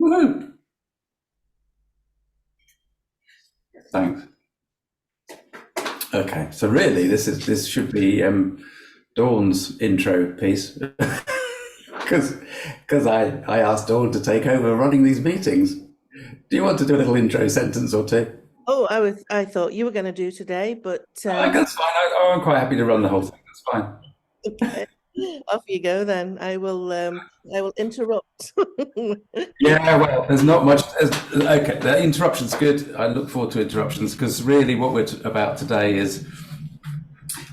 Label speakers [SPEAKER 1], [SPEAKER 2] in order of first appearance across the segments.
[SPEAKER 1] Woohoo! Thanks. Okay, so really, this should be Dawn's intro piece because I asked Dawn to take over running these meetings. Do you want to do a little intro sentence or two?
[SPEAKER 2] Oh, I thought you were going to do today, but
[SPEAKER 1] That's fine. I'm quite happy to run the whole thing. That's fine.
[SPEAKER 2] okay. Off you go then. I will interrupt.
[SPEAKER 1] Yeah, well, there's not much. Okay, the interruption's good. I look forward to interruptions because really what we're about today is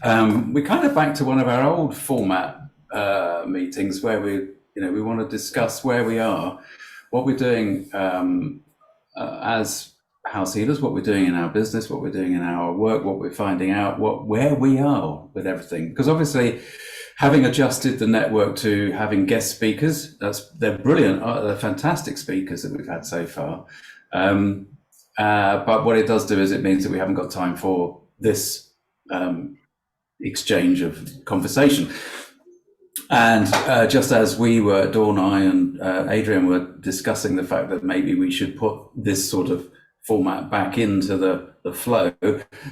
[SPEAKER 1] we're kind of back to one of our old format meetings where we want to discuss where we are, what we're doing as house healers, what we're doing in our business, what we're doing in our work, what we're finding out, where we are with everything. Because obviously, having adjusted the network to having guest speakers, they're brilliant, they're fantastic speakers that we've had so far. But what it does do is it means that we haven't got time for this exchange of conversation. And just as Dawn, I and Adrian were discussing the fact that maybe we should put this sort of format back into the flow,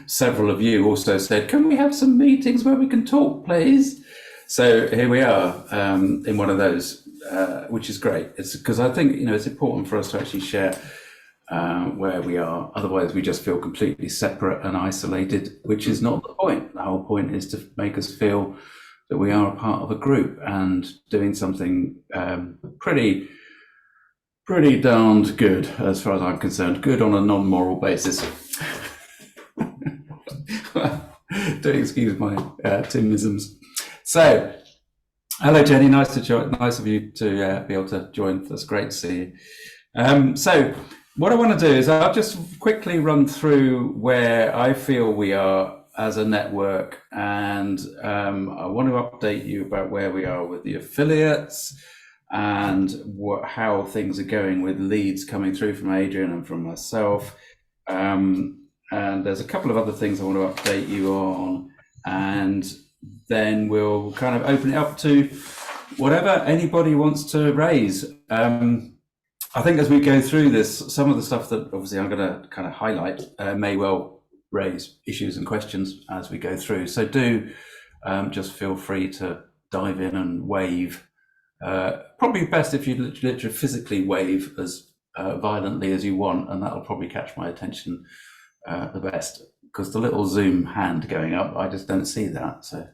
[SPEAKER 1] several of you also said, can we have some meetings where we can talk, please? So here we are in one of those, which is great. It's because I think, it's important for us to actually share where we are. Otherwise, we just feel completely separate and isolated, which is not the point. The whole point is to make us feel that we are a part of a group and doing something pretty darned good, as far as I'm concerned. Good on a non-moral basis. Don't excuse my Timisms. So, hello Jenny, nice of you to be able to join. That's great to see you. So, what I want to do is I'll just quickly run through where I feel we are as a network, and I want to update you about where we are with the affiliates and how things are going with leads coming through from Adrian and from myself. And there's a couple of other things I want to update you on, and then we'll kind of open it up to whatever anybody wants to raise. I think as we go through this, some of the stuff that obviously I'm going to kind of highlight may well raise issues and questions as we go through. So do just feel free to dive in and wave. Probably best if you literally physically wave as violently as you want, and that'll probably catch my attention the best, because the little Zoom hand going up, I just don't see that. So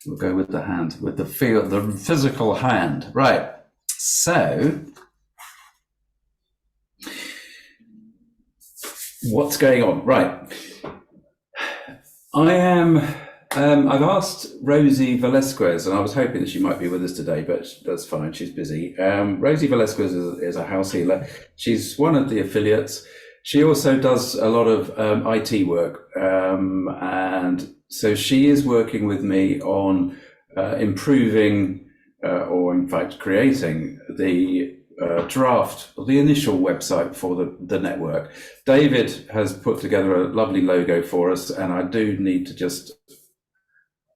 [SPEAKER 1] we'll go with the hand, with the physical hand. Right. So what's going on? Right. I've asked Rosie Velasquez, and I was hoping that she might be with us today, but that's fine, she's busy. Rosie Velasquez is a house healer. She's one of the affiliates. She also does a lot of IT work, and so she is working with me on improving, or in fact creating the draft, or the initial website for the network. David has put together a lovely logo for us, and I do need to just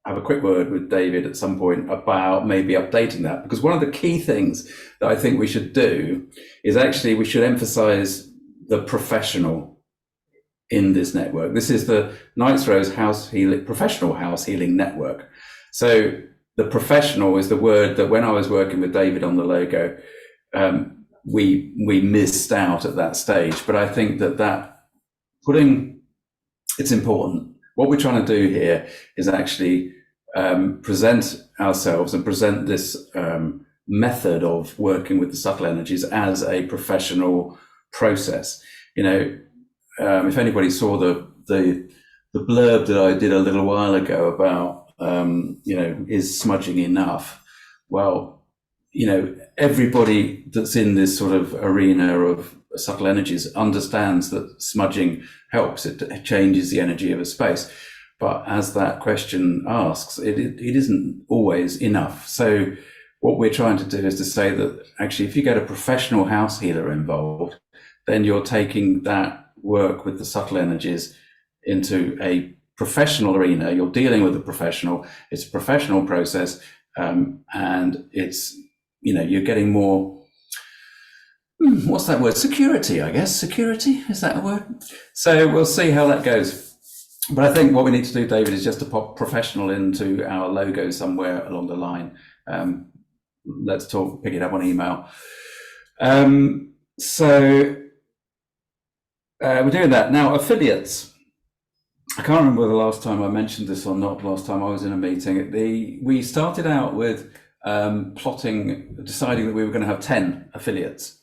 [SPEAKER 1] have a quick word with David at some point about maybe updating that, because one of the key things that I think we should do is actually we should emphasize the professional in this network. This is the Knights Rose Professional House Healing Network. So the professional is the word that when I was working with David on the logo, we missed out at that stage. But I think that it's important. What we're trying to do here is actually present ourselves and present this method of working with the subtle energies as a professional process. If anybody saw the blurb that I did a little while ago about is smudging enough? Well, everybody that's in this sort of arena of subtle energies understands that smudging helps. It changes the energy of a space. But as that question asks, it isn't always enough. So what we're trying to do is to say that actually, if you get a professional house healer involved, then you're taking that work with the subtle energies into a professional arena. You're dealing with a professional. It's a professional process, and it's, you're getting more, what's that word? Security, I guess. Security, is that a word? So we'll see how that goes. But I think what we need to do, David, is just to pop professional into our logo somewhere along the line. Let's talk, pick it up on email. So we're doing that. Now, affiliates. I can't remember the last time I mentioned this or not, last time I was in a meeting. We started out with deciding that we were going to have 10 affiliates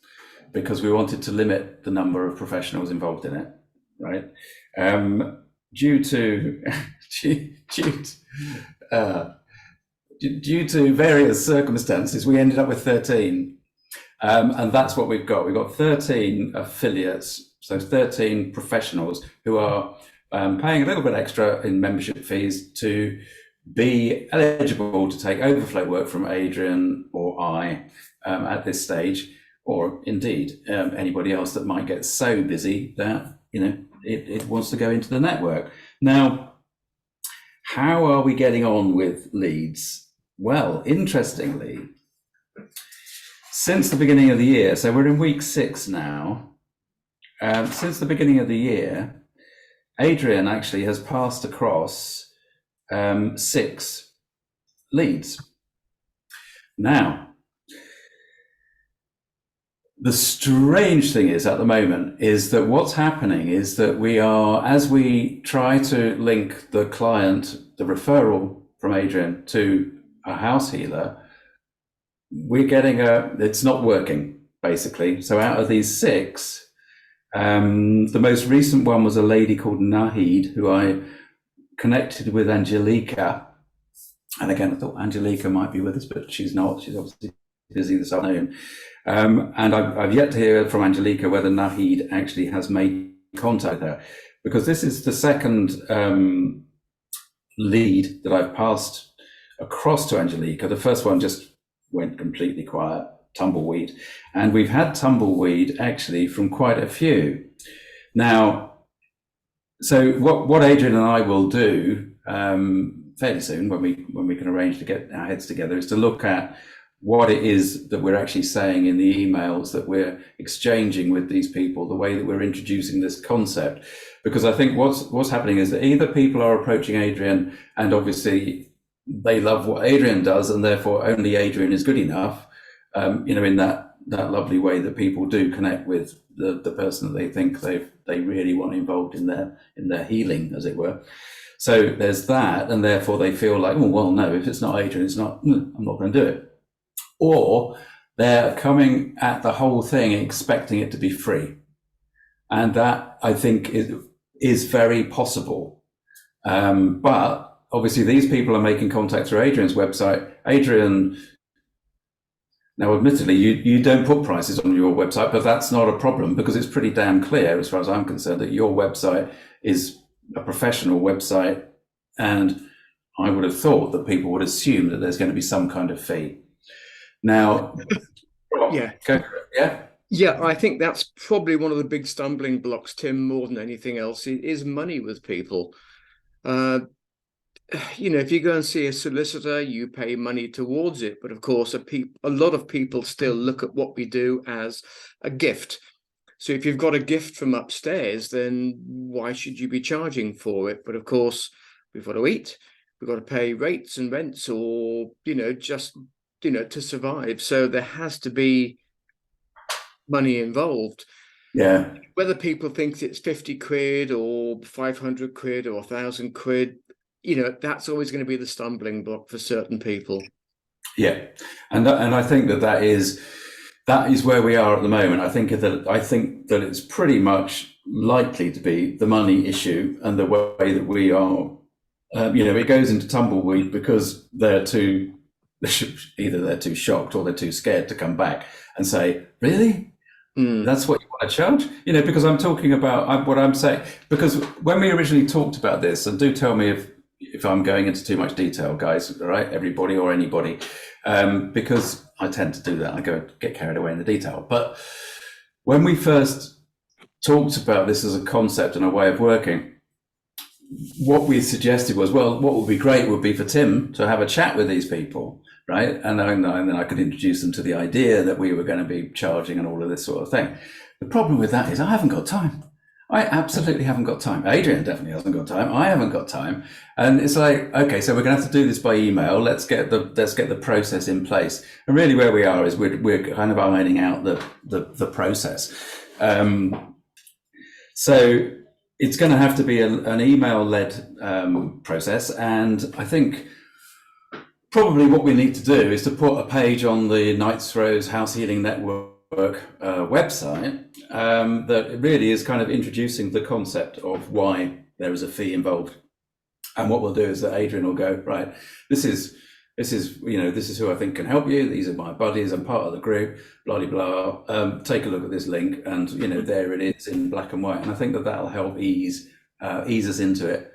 [SPEAKER 1] because we wanted to limit the number of professionals involved in it, right? Due to various circumstances, we ended up with 13. And that's what we've got. We've got 13 affiliates, so 13 professionals who are paying a little bit extra in membership fees to be eligible to take overflow work from Adrian or I at this stage, or indeed anybody else that might get so busy that it wants to go into the network. Now, how are we getting on with leads? Well, interestingly, since the beginning of the year, so we're in week 6 now, since the beginning of the year, Adrian actually has passed across 6 leads. Now, the strange thing is at the moment is that what's happening is that we are, as we try to link the client, the referral from Adrian to a house healer, we're getting it's not working basically. So out of these 6, the most recent one was a lady called Nahid, who I connected with Angelica. And again, I thought Angelica might be with us, but she's not. She's obviously busy this afternoon. And I've yet to hear from Angelica whether Nahid actually has made contact with her, because this is the second lead that I've passed across to Angelica. The first one just went completely quiet, tumbleweed. And we've had tumbleweed actually from quite a few. Now, so what Adrian and I will do fairly soon, when we can arrange to get our heads together, is to look at what it is that we're actually saying in the emails that we're exchanging with these people, the way that we're introducing this concept. Because I think what's happening is that either people are approaching Adrian and obviously they love what Adrian does, and therefore only Adrian is good enough, in that lovely way that people do connect with the person that they think they really want involved in their healing, as it were. So there's that, and therefore they feel like, oh, well, no, if it's not Adrian, it's not, I'm not going to do it. Or they're coming at the whole thing expecting it to be free. And that, I think, is very possible. But obviously these people are making contact through Adrian's website. Adrian, now admittedly, you don't put prices on your website, but that's not a problem, because it's pretty damn clear, as far as I'm concerned, that your website is a professional website. And I would have thought that people would assume that there's going to be some kind of fee. Now,
[SPEAKER 3] yeah, I think that's probably one of the big stumbling blocks, Tim, more than anything else, is money with people. If you go and see a solicitor, you pay money towards it. But of course, a lot of people still look at what we do as a gift. So if you've got a gift from upstairs, then why should you be charging for it? But of course, we've got to eat, we've got to pay rates and rents, or, just to survive. So there has to be money involved.
[SPEAKER 1] Yeah.
[SPEAKER 3] Whether people think it's 50 quid or 500 quid or 1,000 quid, that's always going to be the stumbling block for certain people.
[SPEAKER 1] Yeah. And I think that is where we are at the moment. I think that it's pretty much likely to be the money issue, and the way that we are, it goes into tumbleweed because either they're too shocked or they're too scared to come back and say, really? That's what you want to charge? Because I'm talking about what I'm saying. Because when we originally talked about this, and do tell me if I'm going into too much detail, guys, all right, everybody or anybody, because I tend to do that. I get carried away in the detail. But when we first talked about this as a concept and a way of working, what we suggested was, well, what would be great would be for Tim to have a chat with these people, right? And then I could introduce them to the idea that we were going to be charging and all of this sort of thing. The problem with that is I haven't got time. I absolutely haven't got time. Adrian definitely hasn't got time. I haven't got time. And it's like, okay, so we're going to have to do this by email. Let's get the process in place. And really where we are is we're kind of ironing out the process. So it's going to have to be an email-led process. And I think probably what we need to do is to put a page on the Knights Throws House Healing Network website that really is kind of introducing the concept of why there is a fee involved. And what we'll do is that Adrian will go, right, this is who I think can help you. These are my buddies. I'm part of the group, blah, blah, blah. Take a look at this link, and there it is in black and white. And I think that that'll help ease us into it.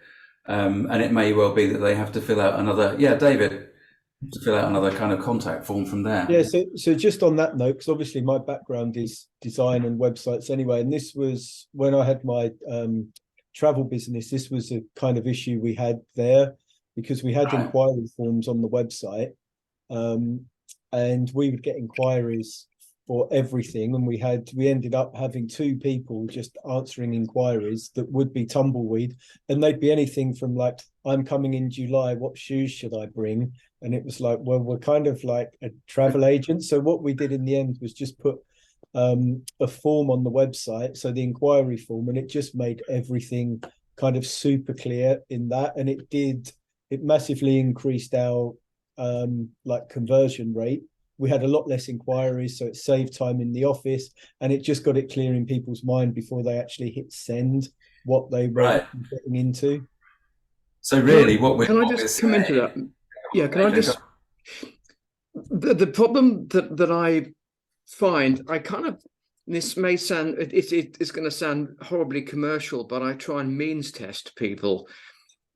[SPEAKER 1] And it may well be that they have to fill out another, David, to fill out another kind of contact form from there.
[SPEAKER 4] Yeah, so just on that note, because obviously my background is design and websites anyway, and this was when I had my travel business, this was a kind of issue we had there, because we had inquiry forms on the website, and we would get inquiries for everything, and we ended up having 2 people just answering inquiries that would be tumbleweed, and they'd be anything from like, I'm coming in July, what shoes should I bring? And it was like, well, we're kind of like a travel agent. So what we did in the end was just put a form on the website, so the inquiry form, and it just made everything kind of super clear in that, and it massively increased our like conversion rate. We had a lot less inquiries, so it saved time in the office, and it just got it clear in people's mind before they actually hit send what they were getting into.
[SPEAKER 1] So really, can
[SPEAKER 3] I just come into that? Yeah, can I just? The problem that I find, this may sound, it's going to sound horribly commercial, but I try and means test people.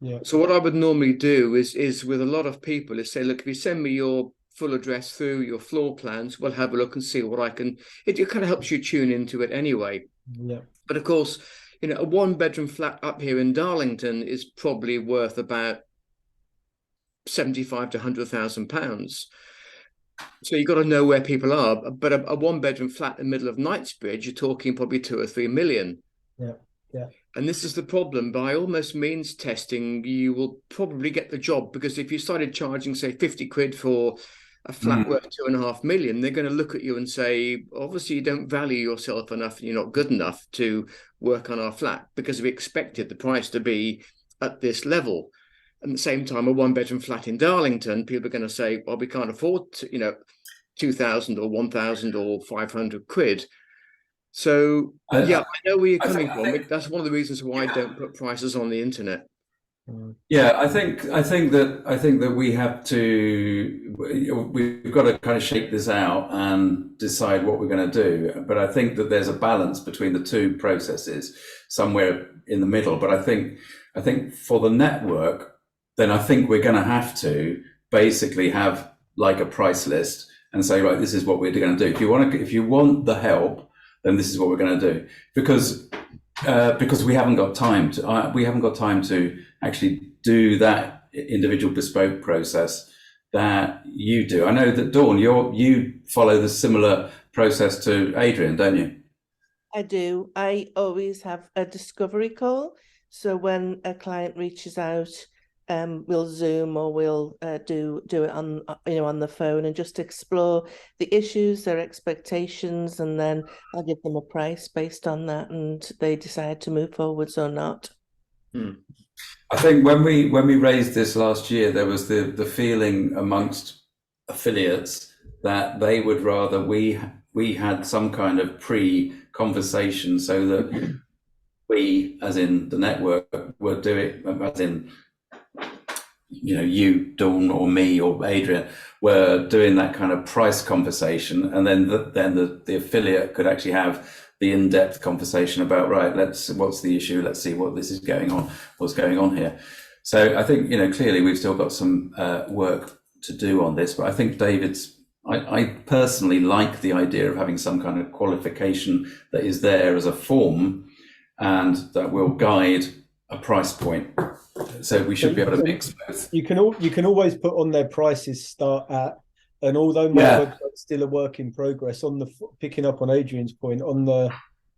[SPEAKER 4] Yeah.
[SPEAKER 3] So what I would normally do is with a lot of people is say, look, if you send me your full address through your floor plans, we'll have a look and see what I can. It kind of helps you tune into it anyway.
[SPEAKER 4] Yeah.
[SPEAKER 3] But of course, a 1-bedroom flat up here in Darlington is probably worth about £75,000 to £100,000. So you've got to know where people are. But a 1-bedroom flat in the middle of Knightsbridge, you're talking probably 2 or 3 million.
[SPEAKER 4] Yeah. Yeah.
[SPEAKER 3] And this is the problem. By almost means testing, you will probably get the job, because if you started charging, say, 50 quid for a flat worth 2.5 million, they're going to look at you and say, obviously you don't value yourself enough, and you're not good enough to work on our flat, because we expected the price to be at this level. At the same time, a 1-bedroom flat in Darlington, people are going to say, well, we can't afford to, 2,000 or 1,000 or 500 quid. So I know where you're coming from. That's one of the reasons why I don't put prices on the internet.
[SPEAKER 1] Yeah, I think that we've got to kind of shape this out and decide what we're going to do. But I think that there's a balance between the 2 processes, somewhere in the middle. But I think for the network, then I think we're going to have to basically have like a price list and say, right, this is what we're going to do. If you want the help, then this is what we're going to do, because we haven't got time to actually do that individual bespoke process that you do. I know that Dawn, you follow the similar process to Adrian, don't you?
[SPEAKER 2] I do. I always have a discovery call. So when a client reaches out, we'll Zoom or we'll do it on on the phone and just explore the issues, their expectations, and then I'll give them a price based on that, and they decide to move forwards or not.
[SPEAKER 1] I think when we raised this last year, there was the feeling amongst affiliates that they would rather we had some kind of pre-conversation, so that we, as in the network, would do it, as in you, Dawn, or me, or Adrian, were doing that kind of price conversation, and then the affiliate could actually have the in-depth conversation about, right, what's the issue? Let's see what's going on here. So I think clearly we've still got some work to do on this, but I think I personally like the idea of having some kind of qualification that is there as a form, and that will guide a price point. So we should be able to mix both.
[SPEAKER 4] You can always put on their prices start at And although my
[SPEAKER 1] Yeah.
[SPEAKER 4] website's still a work in progress, on the picking up on Adrian's point, on the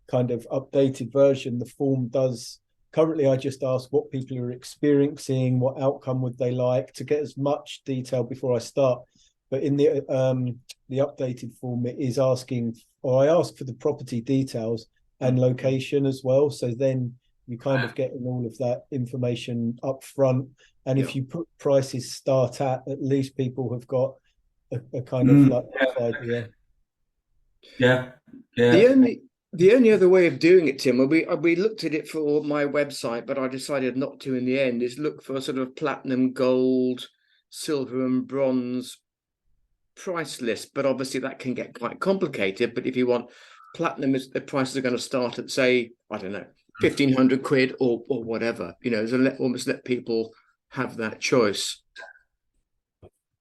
[SPEAKER 4] kind of updated version, the form does currently, I just ask what people are experiencing, what outcome would they like, to get as much detail before I start. But in the updated form, it is asking, or I ask for the property details and location as well. So then you kind of getting all of that information up front. And if you put prices start at least people have got a kind of like idea.
[SPEAKER 1] Yeah.
[SPEAKER 3] The only other way of doing it, Tim, we looked at it for my website, but I decided not to in the end, is look for sort of platinum, gold, silver and bronze price list. But obviously that can get quite complicated. But if you want platinum, the prices are going to start at, say, I don't know, 1,500 quid or whatever, you know, so almost let people have that choice.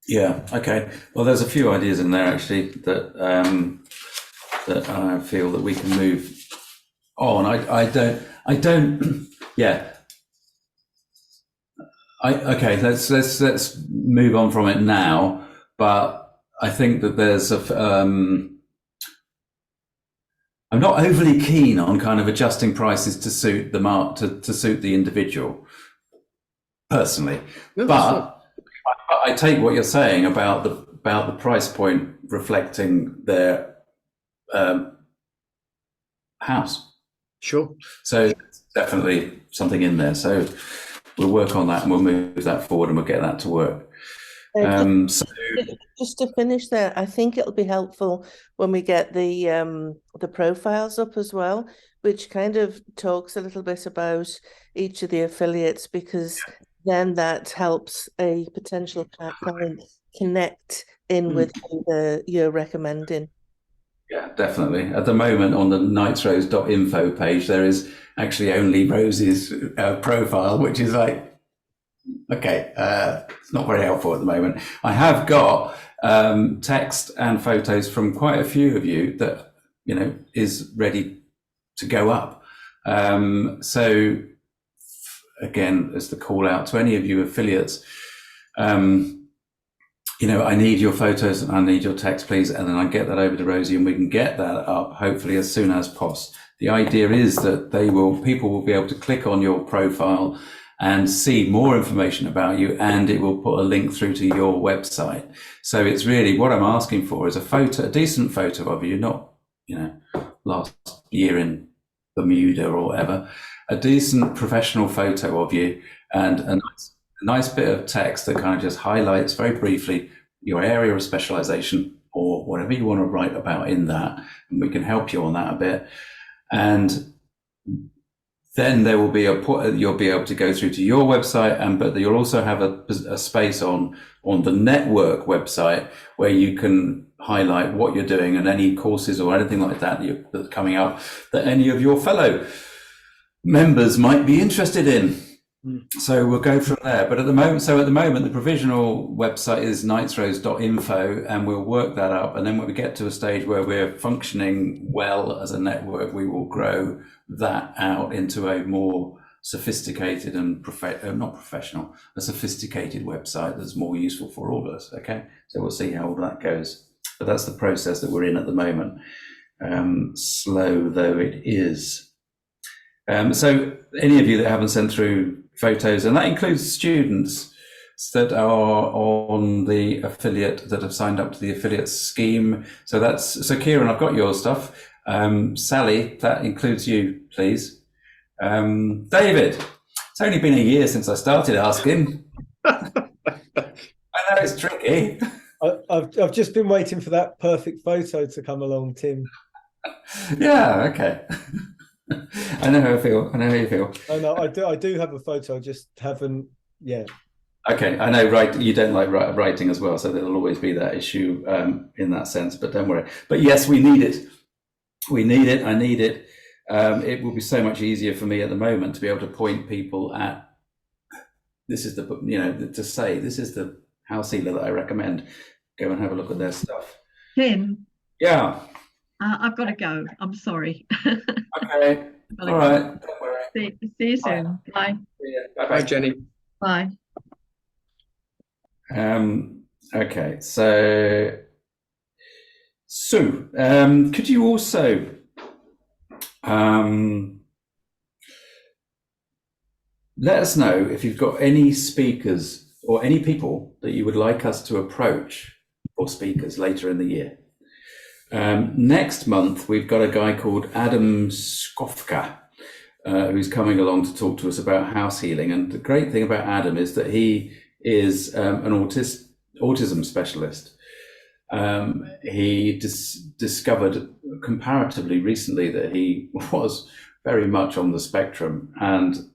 [SPEAKER 1] Yeah. Okay. Well, there's a few ideas in there actually that that I feel that we can move on. I don't. Yeah. Okay. Let's move on from it now. But I think that there's I'm not overly keen on kind of adjusting prices to suit the to suit the individual personally, but I take what you're saying about the price point reflecting their house.
[SPEAKER 3] Sure.
[SPEAKER 1] So definitely something in there. So we'll work on that and we'll move that forward and we'll get that to work.
[SPEAKER 2] Just to finish there, I think it'll be helpful when we get the profiles up as well, which kind of talks a little bit about each of the affiliates, because then that helps a potential client connect in with who you're recommending.
[SPEAKER 1] Yeah, definitely. At the moment on the nightrose.info page, there is actually only Rose's profile, which is like, okay, it's not very helpful at the moment. I have got text and photos from quite a few of you that, you know, is ready to go up. So again, as the call out to any of you affiliates, you know, I need your photos and I need your text, please. And then I get that over to Rosie and we can get that up hopefully as soon as possible. The idea is that people will be able to click on your profile and see more information about you, and it will put a link through to your website. So it's really what I'm asking for is a decent photo of you, not, you know, last year in Bermuda or whatever, a decent professional photo of you and a nice bit of text that kind of just highlights very briefly your area of specialization or whatever you want to write about in that. And we can help you on that a bit. And then there will be you'll be able to go through to your website, but you'll also have a space on the network website where you can highlight what you're doing and any courses or anything like that that's coming up that any of your fellow members might be interested in. So we'll go from there. But at the moment, the provisional website is nightrose.info, and we'll work that up. And then when we get to a stage where we're functioning well as a network, we will grow that out into a more sophisticated and a sophisticated website that's more useful for all of us. Okay, so we'll see how all that goes. But that's the process that we're in at the moment. Slow though it is. So any of you that haven't sent through photos, and that includes students that are on the affiliate, that have signed up to the affiliate scheme. So Kieran, I've got your stuff. Sally, that includes you, please. David, it's only been a year since I started asking. I know it's tricky.
[SPEAKER 4] I've just been waiting for that perfect photo to come along, Tim.
[SPEAKER 1] Yeah, okay. I know how I feel. I know how you feel.
[SPEAKER 4] I know. I do have a photo. I just haven't yet.
[SPEAKER 1] Okay, I know. Right, you don't like writing as well, so there'll always be that issue in that sense. But don't worry. But yes, we need it. We need it. I need it. It will be so much easier for me at the moment to be able to point people at. This is the, you know, to say this is the house healer that I recommend. Go and have a look at their stuff.
[SPEAKER 5] Tim.
[SPEAKER 1] Yeah.
[SPEAKER 5] I've got to go. I'm sorry.
[SPEAKER 1] Okay. All right. Don't worry.
[SPEAKER 5] See you soon. Bye.
[SPEAKER 3] Bye, Jenny.
[SPEAKER 5] Bye.
[SPEAKER 1] Okay, so Sue, could you also let us know if you've got any speakers or any people that you would like us to approach for speakers later in the year. Next month, we've got a guy called Adam Skofka, who's coming along to talk to us about house healing. And the great thing about Adam is that he is an autism specialist. He discovered comparatively recently that he was very much on the spectrum, and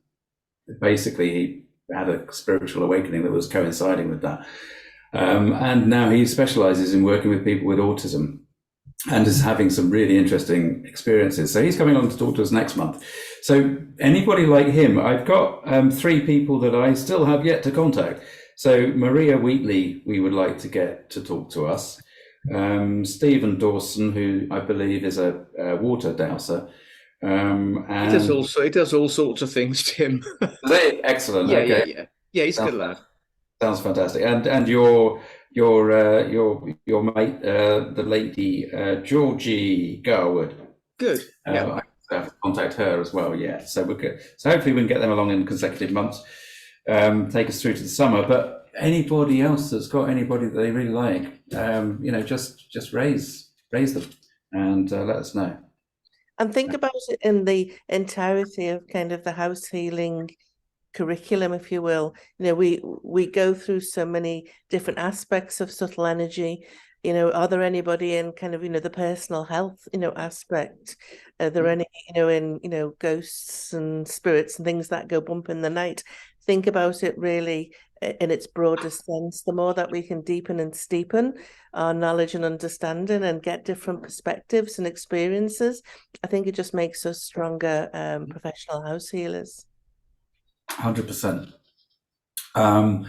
[SPEAKER 1] basically he had a spiritual awakening that was coinciding with that. And now he specializes in working with people with autism and is having some really interesting experiences. So he's coming on to talk to us next month. So anybody like him, I've got 3 people that I still have yet to contact. So Maria Wheatley, we would like to get to talk to us. Stephen Dawson, who I believe is a water dowser. And
[SPEAKER 3] he does all sorts of things, Tim.
[SPEAKER 1] Excellent.
[SPEAKER 3] Yeah,
[SPEAKER 1] okay.
[SPEAKER 3] Yeah, he's a good lad.
[SPEAKER 1] Sounds fantastic. And your mate, the lady Georgie Garwood.
[SPEAKER 3] Good. Yeah.
[SPEAKER 1] I have to contact her as well. Yeah. So we're good. So hopefully we can get them along in consecutive months. Take us through to the summer. But anybody else that's got anybody that they really like, just raise them and let us know.
[SPEAKER 2] And think about it in the entirety of kind of the house healing curriculum, if you will. We go through so many different aspects of subtle energy. Are there anybody in kind of the personal health aspect? Are there any in ghosts and spirits and things that go bump in the night? Think about it really in its broadest sense. The more that we can deepen and steepen our knowledge and understanding and get different perspectives and experiences, I think it just makes us stronger professional house healers.
[SPEAKER 1] 100%. Although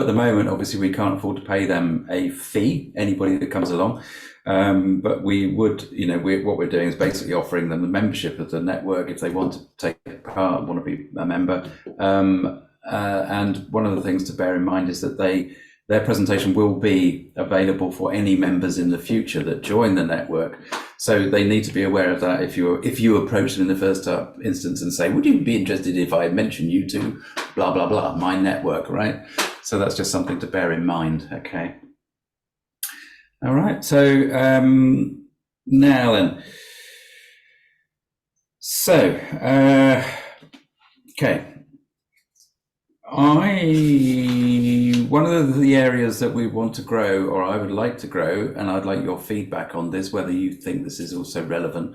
[SPEAKER 1] at the moment, obviously, we can't afford to pay them a fee, anybody that comes along, but we would, what we're doing is basically offering them the membership of the network if they want to take part, want to be a member. And one of the things to bear in mind is that their presentation will be available for any members in the future that join the network. So they need to be aware of that. If you approach them in the first instance and say, would you be interested if I mention you to blah, blah, blah, my network, right? So that's just something to bear in mind, okay? All right, so now then. So, okay. One of the areas that we want to grow, or I would like to grow, and I'd like your feedback on this, whether you think this is also relevant,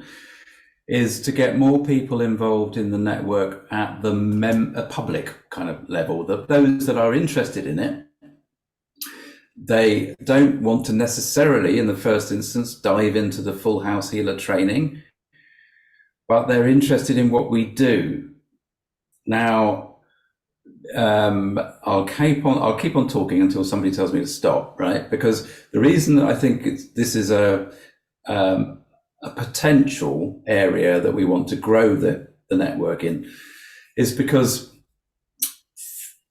[SPEAKER 1] is to get more people involved in the network at the public kind of level. Those that are interested in it, they don't want to necessarily, in the first instance, dive into the full house healer training, but they're interested in what we do. Now, I'll keep on talking until somebody tells me to stop, right? Because the reason that I think this is a potential area that we want to grow the network in is because,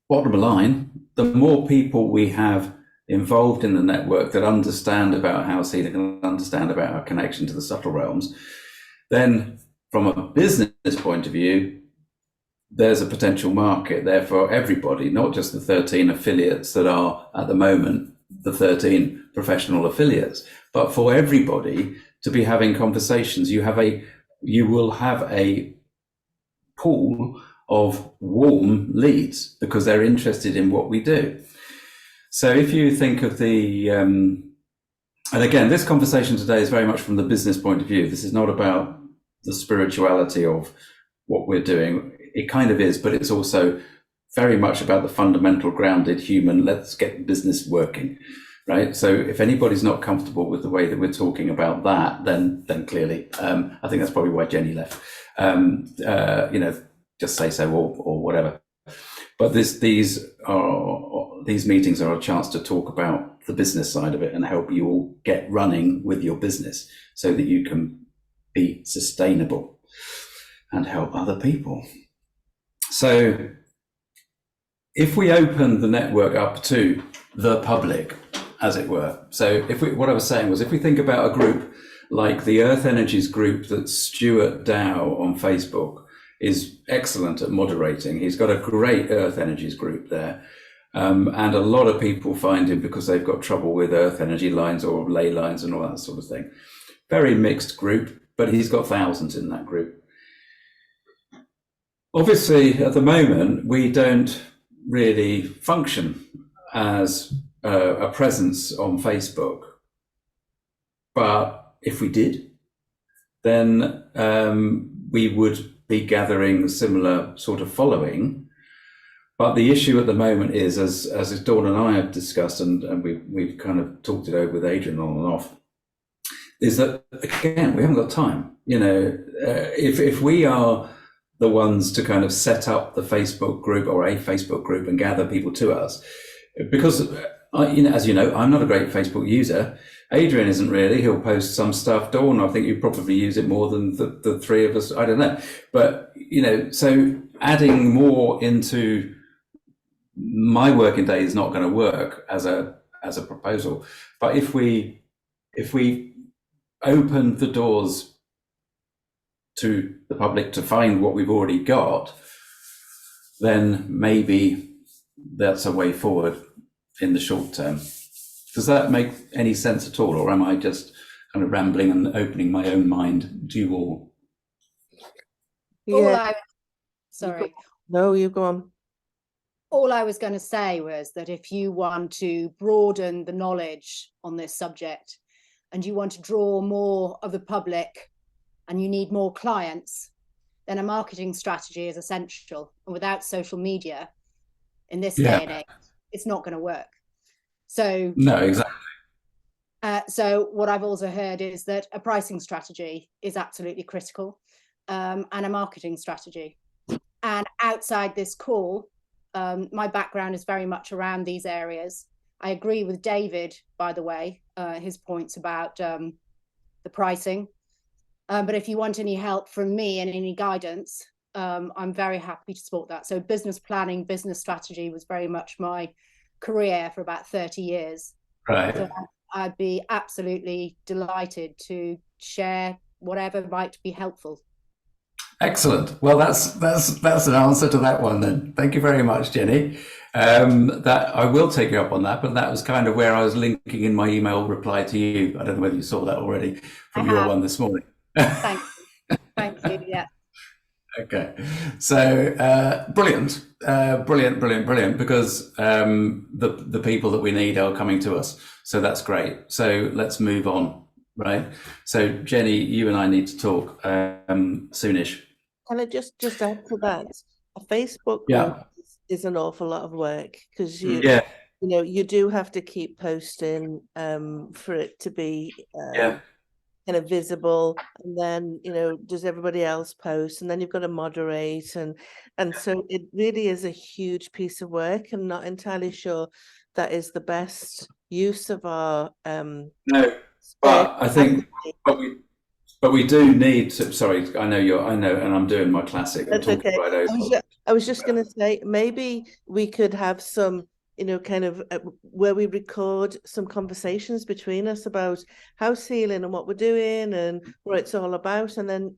[SPEAKER 1] bottom line, the more people we have involved in the network that understand about house healing and understand about our connection to the subtle realms, then from a business point of view, there's a potential market there for everybody, not just the 13 affiliates that are at the moment, the 13 professional affiliates, but for everybody to be having conversations. You will have a pool of warm leads because they're interested in what we do. So if you think of and again, this conversation today is very much from the business point of view. This is not about the spirituality of what we're doing. It kind of is, but it's also very much about the fundamental grounded human, let's get business working, right? So if anybody's not comfortable with the way that we're talking about that, then clearly, I think that's probably why Jenny left. Just say so or whatever. But these meetings are a chance to talk about the business side of it and help you all get running with your business so that you can be sustainable and help other people. So if we open the network up to the public, as it were. So what I was saying was, if we think about a group like the Earth Energies group that Stuart Dow on Facebook is excellent at moderating. He's got a great Earth Energies group there. And a lot of people find him because they've got trouble with earth energy lines or ley lines and all that sort of thing. Very mixed group, but he's got thousands in that group. Obviously, at the moment, we don't really function as a presence on Facebook. But if we did, then we would be gathering similar sort of following. But the issue at the moment is, as Dawn and I have discussed, and we've kind of talked it over with Adrian on and off, is that, again, we haven't got time. If we are the ones to kind of set up the Facebook group or a Facebook group and gather people to us, because, as you know, I'm not a great Facebook user. Adrian isn't really. He'll post some stuff. Dawn, I think you probably use it more than the three of us. I don't know. But, so adding more into my working day is not going to work as a proposal. But if we open the doors to the public to find what we've already got, then maybe that's a way forward in the short term. Does that make any sense at all, or am I just kind of rambling and opening my own mind to you all?
[SPEAKER 2] Yeah.
[SPEAKER 6] Sorry.
[SPEAKER 2] No, you go on.
[SPEAKER 6] All I was going to say was that if you want to broaden the knowledge on this subject and you want to draw more of the public and you need more clients, then a marketing strategy is essential. And without social media in this day and age, it's not going to work. So
[SPEAKER 1] no, exactly.
[SPEAKER 6] So what I've also heard is that a pricing strategy is absolutely critical, and a marketing strategy. And outside this call, my background is very much around these areas. I agree with David, by the way, his points about the pricing. But if you want any help from me and any guidance, I'm very happy to support that. So business planning, business strategy was very much my career for about 30 years.
[SPEAKER 1] Right.
[SPEAKER 6] So I'd be absolutely delighted to share whatever might be helpful.
[SPEAKER 1] Excellent. Well, that's an answer to that one then. Thank you very much, Jenny. That I will take you up on that, but that was kind of where I was linking in my email reply to you. I don't know whether you saw that already from your one this morning.
[SPEAKER 6] Thank you. Thank you. Yeah.
[SPEAKER 1] Okay. So brilliant, because the people that we need are coming to us. So that's great. So let's move on. Right. So Jenny, you and I need to talk soonish.
[SPEAKER 2] Can I just add to that? A Facebook group is an awful lot of work, because you do have to keep posting for it to be kind of visible, and then does everybody else post, and then you've got to moderate, and so it really is a huge piece of work. I'm not entirely sure that is the best use of our
[SPEAKER 1] no. But I think, but we do need to. Sorry, I know, and I'm doing my classic.
[SPEAKER 2] That's okay.
[SPEAKER 1] Right over.
[SPEAKER 2] I was just going to say, maybe we could have some, kind of where we record some conversations between us about house healing and what we're doing and what it's all about, and then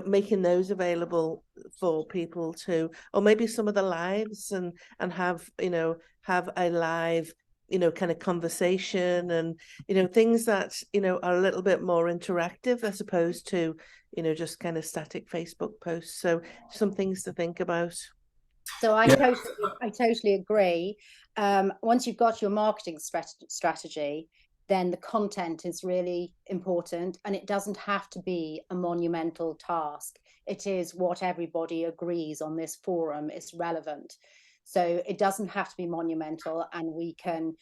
[SPEAKER 2] making those available for people to, or maybe some of the lives and have have a live kind of conversation and things that are a little bit more interactive as opposed to just kind of static Facebook posts. So some things to think about.
[SPEAKER 6] So I totally agree. Once you've got your marketing strategy, then the content is really important, and it doesn't have to be a monumental task. It is what everybody agrees on this forum is relevant. So it doesn't have to be monumental, and we can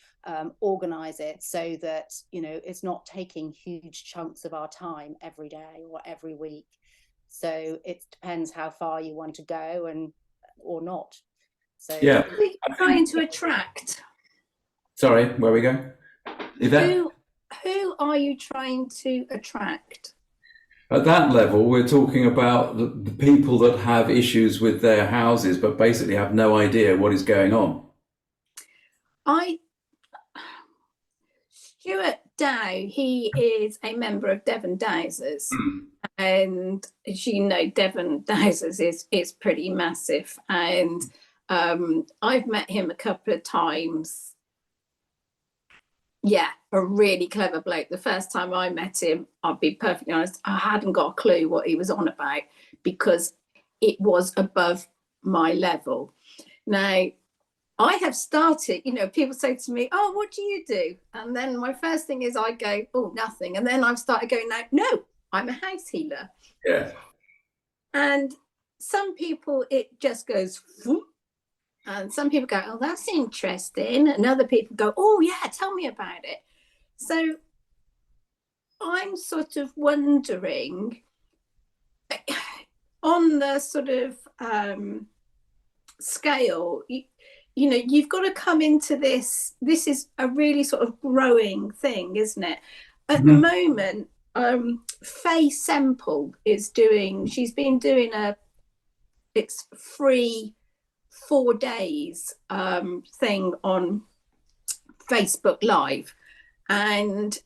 [SPEAKER 6] organize it so that, it's not taking huge chunks of our time every day or every week. So it depends how far you want to go or not. So
[SPEAKER 7] we're trying to attract.
[SPEAKER 1] Sorry, where we go?
[SPEAKER 7] Who are you trying to attract?
[SPEAKER 1] At that level, we're talking about the people that have issues with their houses, but basically have no idea what is going on.
[SPEAKER 7] Stuart Dow, he is a member of Devon Dowsers, and as you know, Devon Dowsers is pretty massive, and I've met him a couple of times. Yeah, a really clever bloke. The first time I met him, I'll be perfectly honest, I hadn't got a clue what he was on about because it was above my level. Now, I have started, you know, people say to me, oh, what do you do? And then my first thing is I go, oh, nothing. And then I've started going, no, I'm a house healer.
[SPEAKER 1] Yeah.
[SPEAKER 7] And some people, it just goes, whoop. And some people go, oh, that's interesting. And other people go, oh, yeah, tell me about it. So I'm sort of wondering, on the sort of scale, you know, you've got to come into this. This is a really sort of growing thing, isn't it? At the moment, Faye Semple is doing, she's been doing it's free 4 days thing on Facebook Live, and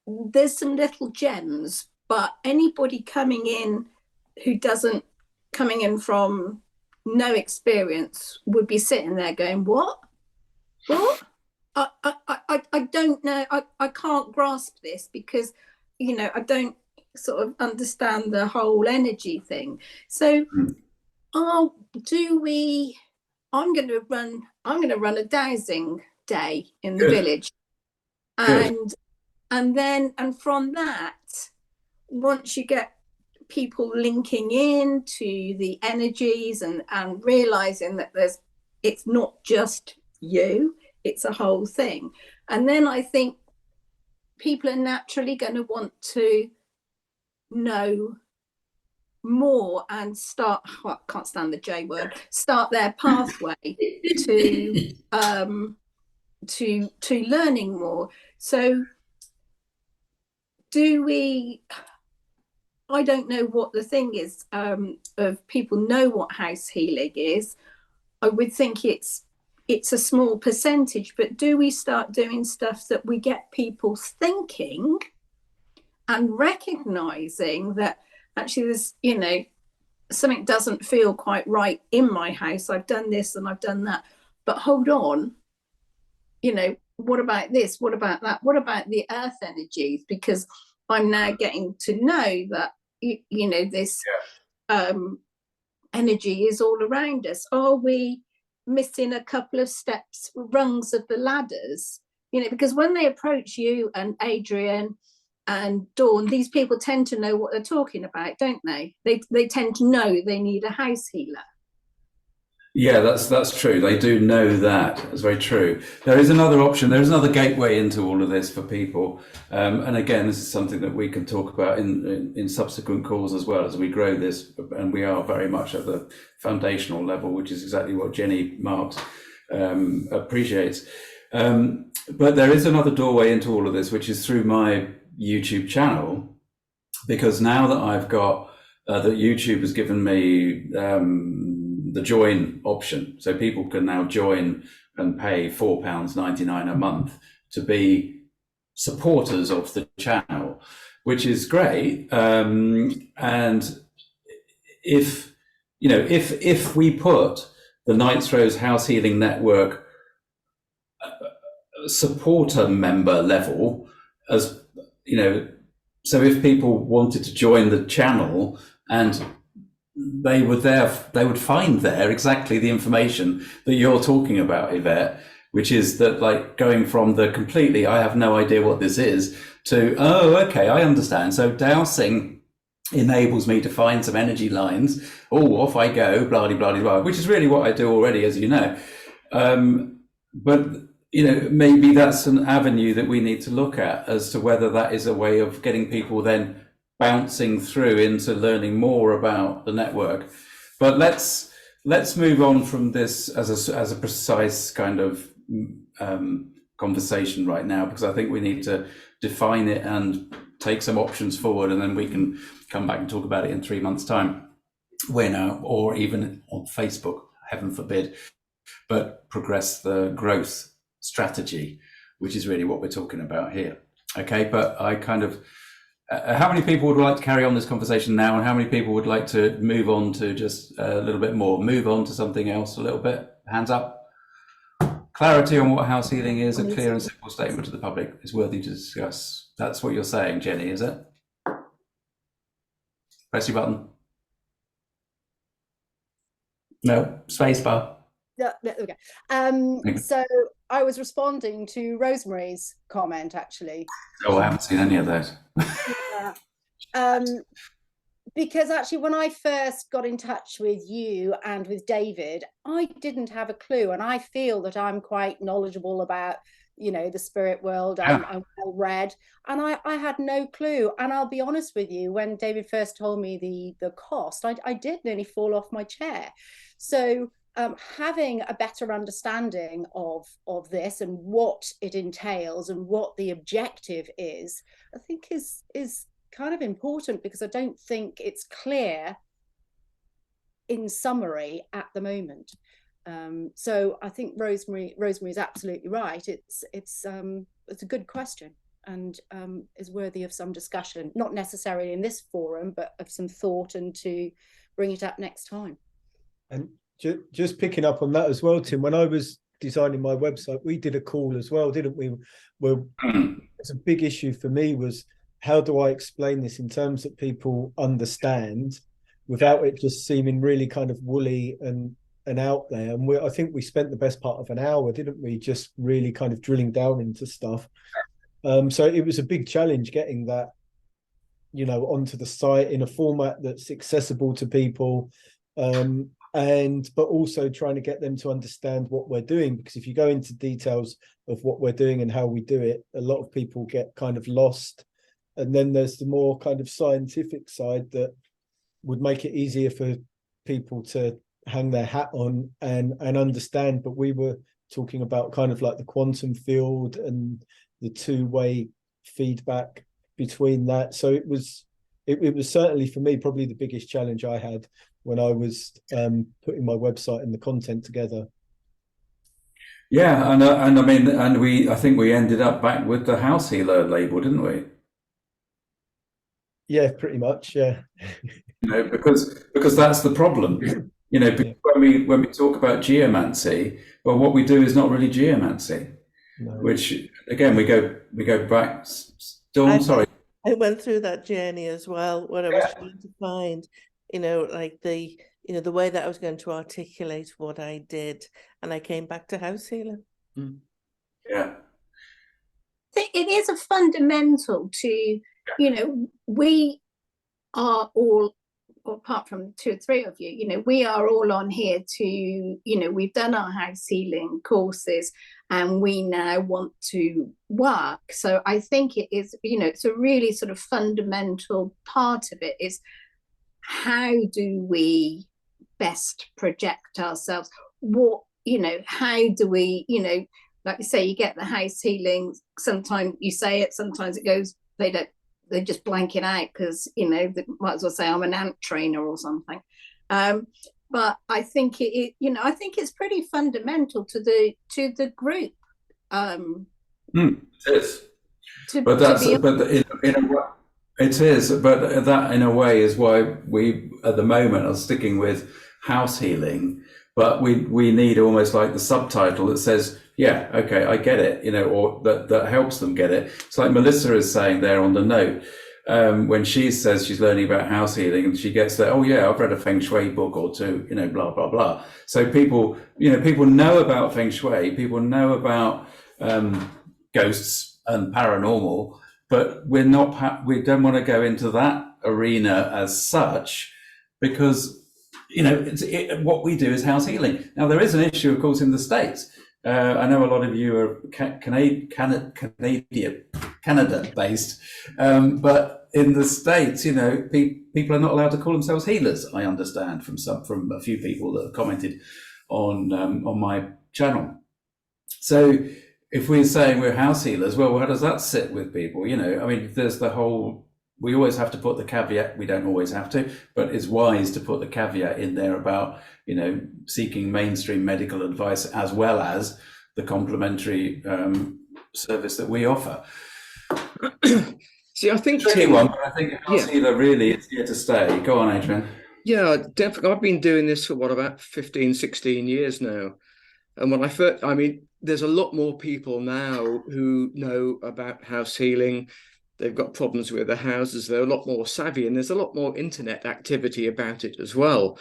[SPEAKER 7] there's some little gems, but anybody coming in who coming in from no experience would be sitting there going, what I don't know, I can't grasp this because, you know, I don't sort of understand the whole energy thing. So I'm going to run a dowsing day in the village, and from that, once you get people linking in to the energies and realizing that it's not just you, it's a whole thing, and then I think people are naturally going to want to know more and start, well, I can't stand the J word, start their pathway to learning more. So I don't know what the thing is of people know what house healing is. I would think it's a small percentage, but do we start doing stuff that we get people thinking and recognizing that actually there's, you know, something doesn't feel quite right in my house. I've done this and I've done that, but hold on, you know, what about this? What about that? What about the earth energies? Because I'm now getting to know that, you know, this energy is all around us. Are we missing a couple of steps, rungs of the ladders? You know, because when they approach you and Adrian and Dawn, these people tend to know what they're talking about, don't they? They tend to know they need a house healer.
[SPEAKER 1] Yeah, that's true. They do know that. It's very true. There is another option. There is another gateway into all of this for people. And again, this is something that we can talk about in subsequent calls as well as we grow this. And we are very much at the foundational level, which is exactly what Jenny Marks appreciates. But there is another doorway into all of this, which is through my YouTube channel, because now that I've got that YouTube has given me the join option, so people can now join and pay £4.99 a month to be supporters of the channel, which is great. And if we put the Knights Rose House Healing Network supporter member level, as you know, so if people wanted to join the channel and they would find there exactly the information that you're talking about, Yvette, which is that, like, going from the completely I have no idea what this is to, oh, okay, I understand. So dowsing enables me to find some energy lines. Oh, off I go, blah, blah, blah, blah, which is really what I do already, as you know. But you know, maybe that's an avenue that we need to look at as to whether that is a way of getting people then bouncing through into learning more about the network. But let's move on from this as a precise kind of conversation right now, because I think we need to define it and take some options forward, and then we can come back and talk about it in 3 months' time, or even on Facebook, heaven forbid. but progress the growth strategy, which is really what we're talking about here. Okay, but I kind of, how many people would like to carry on this conversation now, and how many people would like to move on to just a little bit more, move on to something else a little bit? Hands up. Clarity on what house healing is, a clear and simple statement to the public is worthy to discuss. That's what you're saying, Jenny, is it? Press your button. No, space bar.
[SPEAKER 6] Yeah, okay. So I was responding to Rosemary's comment, actually.
[SPEAKER 1] Oh, I haven't seen any of those.
[SPEAKER 6] Yeah. Because actually, when I first got in touch with you and with David, I didn't have a clue, and I feel that I'm quite knowledgeable about, you know, the spirit world. I'm well read, and I had no clue. And I'll be honest with you, when David first told me the cost, I did nearly fall off my chair. So having a better understanding of this and what it entails and what the objective is, I think is kind of important, because I don't think it's clear in summary at the moment. So I think Rosemary is absolutely right. It's a good question, and is worthy of some discussion, not necessarily in this forum, but of some thought, and to bring it up next time.
[SPEAKER 4] And just picking up on that as well, Tim, when I was designing my website, we did a call as well, didn't we? Well, it's a big issue for me was, how do I explain this in terms that people understand without it just seeming really kind of woolly and out there? And I think we spent the best part of an hour, didn't we, just really kind of drilling down into stuff. So it was a big challenge getting that, you know, onto the site in a format that's accessible to people, but also trying to get them to understand what we're doing, because if you go into details of what we're doing and how we do it, a lot of people get kind of lost. And then there's the more kind of scientific side that would make it easier for people to hang their hat on and understand. But we were talking about kind of like the quantum field and the two-way feedback between that. So it was certainly for me probably the biggest challenge I had when I was putting my website and the content together.
[SPEAKER 1] Yeah, and I mean, and I think we ended up back with the house healer label, didn't we?
[SPEAKER 4] Yeah, pretty much. Yeah.
[SPEAKER 1] You know, because that's the problem. You know,
[SPEAKER 4] Yeah.
[SPEAKER 1] when we talk about geomancy, well, what we do is not really geomancy.
[SPEAKER 4] No.
[SPEAKER 1] Which again, we go back. Dawn, sorry.
[SPEAKER 2] I went through that journey as well, where I was trying to find, you know, like the way that I was going to articulate what I did, and I came back to house healer.
[SPEAKER 1] Yeah.
[SPEAKER 7] It is a fundamental to, you know, we are all, apart from 2 or 3 of you, you know, we are all on here to, you know, we've done our house healing courses and we now want to work. So I think it is, you know, it's a really sort of fundamental part of it is, how do we best project ourselves? What, you know, how do we, you know, like you say, you get the house healing, sometimes you say it, sometimes it goes, they just blank it out because, you know, they might as well say I'm an ant trainer or something. But I think it, you know, I think it's pretty fundamental to the group.
[SPEAKER 1] It is. But in a way, it is. But that in a way is why we at the moment are sticking with house healing. But we need almost like the subtitle that says, yeah, okay, I get it, you know, or that helps them get it. It's like Melissa is saying there on the note, when she says she's learning about house healing and she gets that, oh yeah, I've read a Feng Shui book or 2, you know, blah, blah, blah. So people know about Feng Shui, people know about ghosts and paranormal, but we don't want to go into that arena as such, because you know, what we do is house healing. Now, there is an issue, of course, in the States. I know a lot of you are Canada-based, but in the States, you know, people are not allowed to call themselves healers. I understand from a few people that have commented on my channel. So, if we're saying we're house healers, well, how does that sit with people? You know, I mean, there's the whole we always have to put the caveat, we don't always have to, but it's wise to put the caveat in there about, seeking mainstream medical advice as well as the complementary service that we offer.
[SPEAKER 3] See, I think
[SPEAKER 1] Tricky one, but I think House Healer really is here to stay. Go on, Adrian.
[SPEAKER 3] Yeah, definitely. I've been doing this for about 15, 16 years now. And when there's a lot more people now who know about house healing. They've got problems with their houses. They're a lot more savvy, and there's a lot more internet activity about it as well.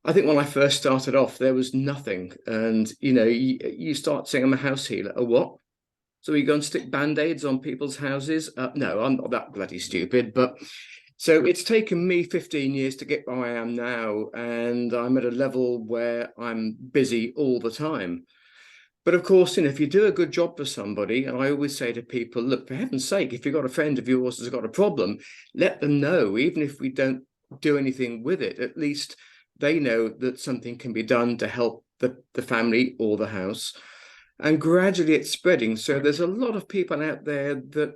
[SPEAKER 3] I think when I first started off, there was nothing. And, you start saying I'm a house healer. A what? So you go and stick Band-Aids on people's houses? No, I'm not that bloody stupid. But so it's taken me 15 years to get where I am now. And I'm at a level where I'm busy all the time. But of course, if you do a good job for somebody, and I always say to people, look, for heaven's sake, if you've got a friend of yours who's got a problem, let them know. Even if we don't do anything with it, at least they know that something can be done to help the family or the house. And gradually it's spreading. So there's a lot of people out there that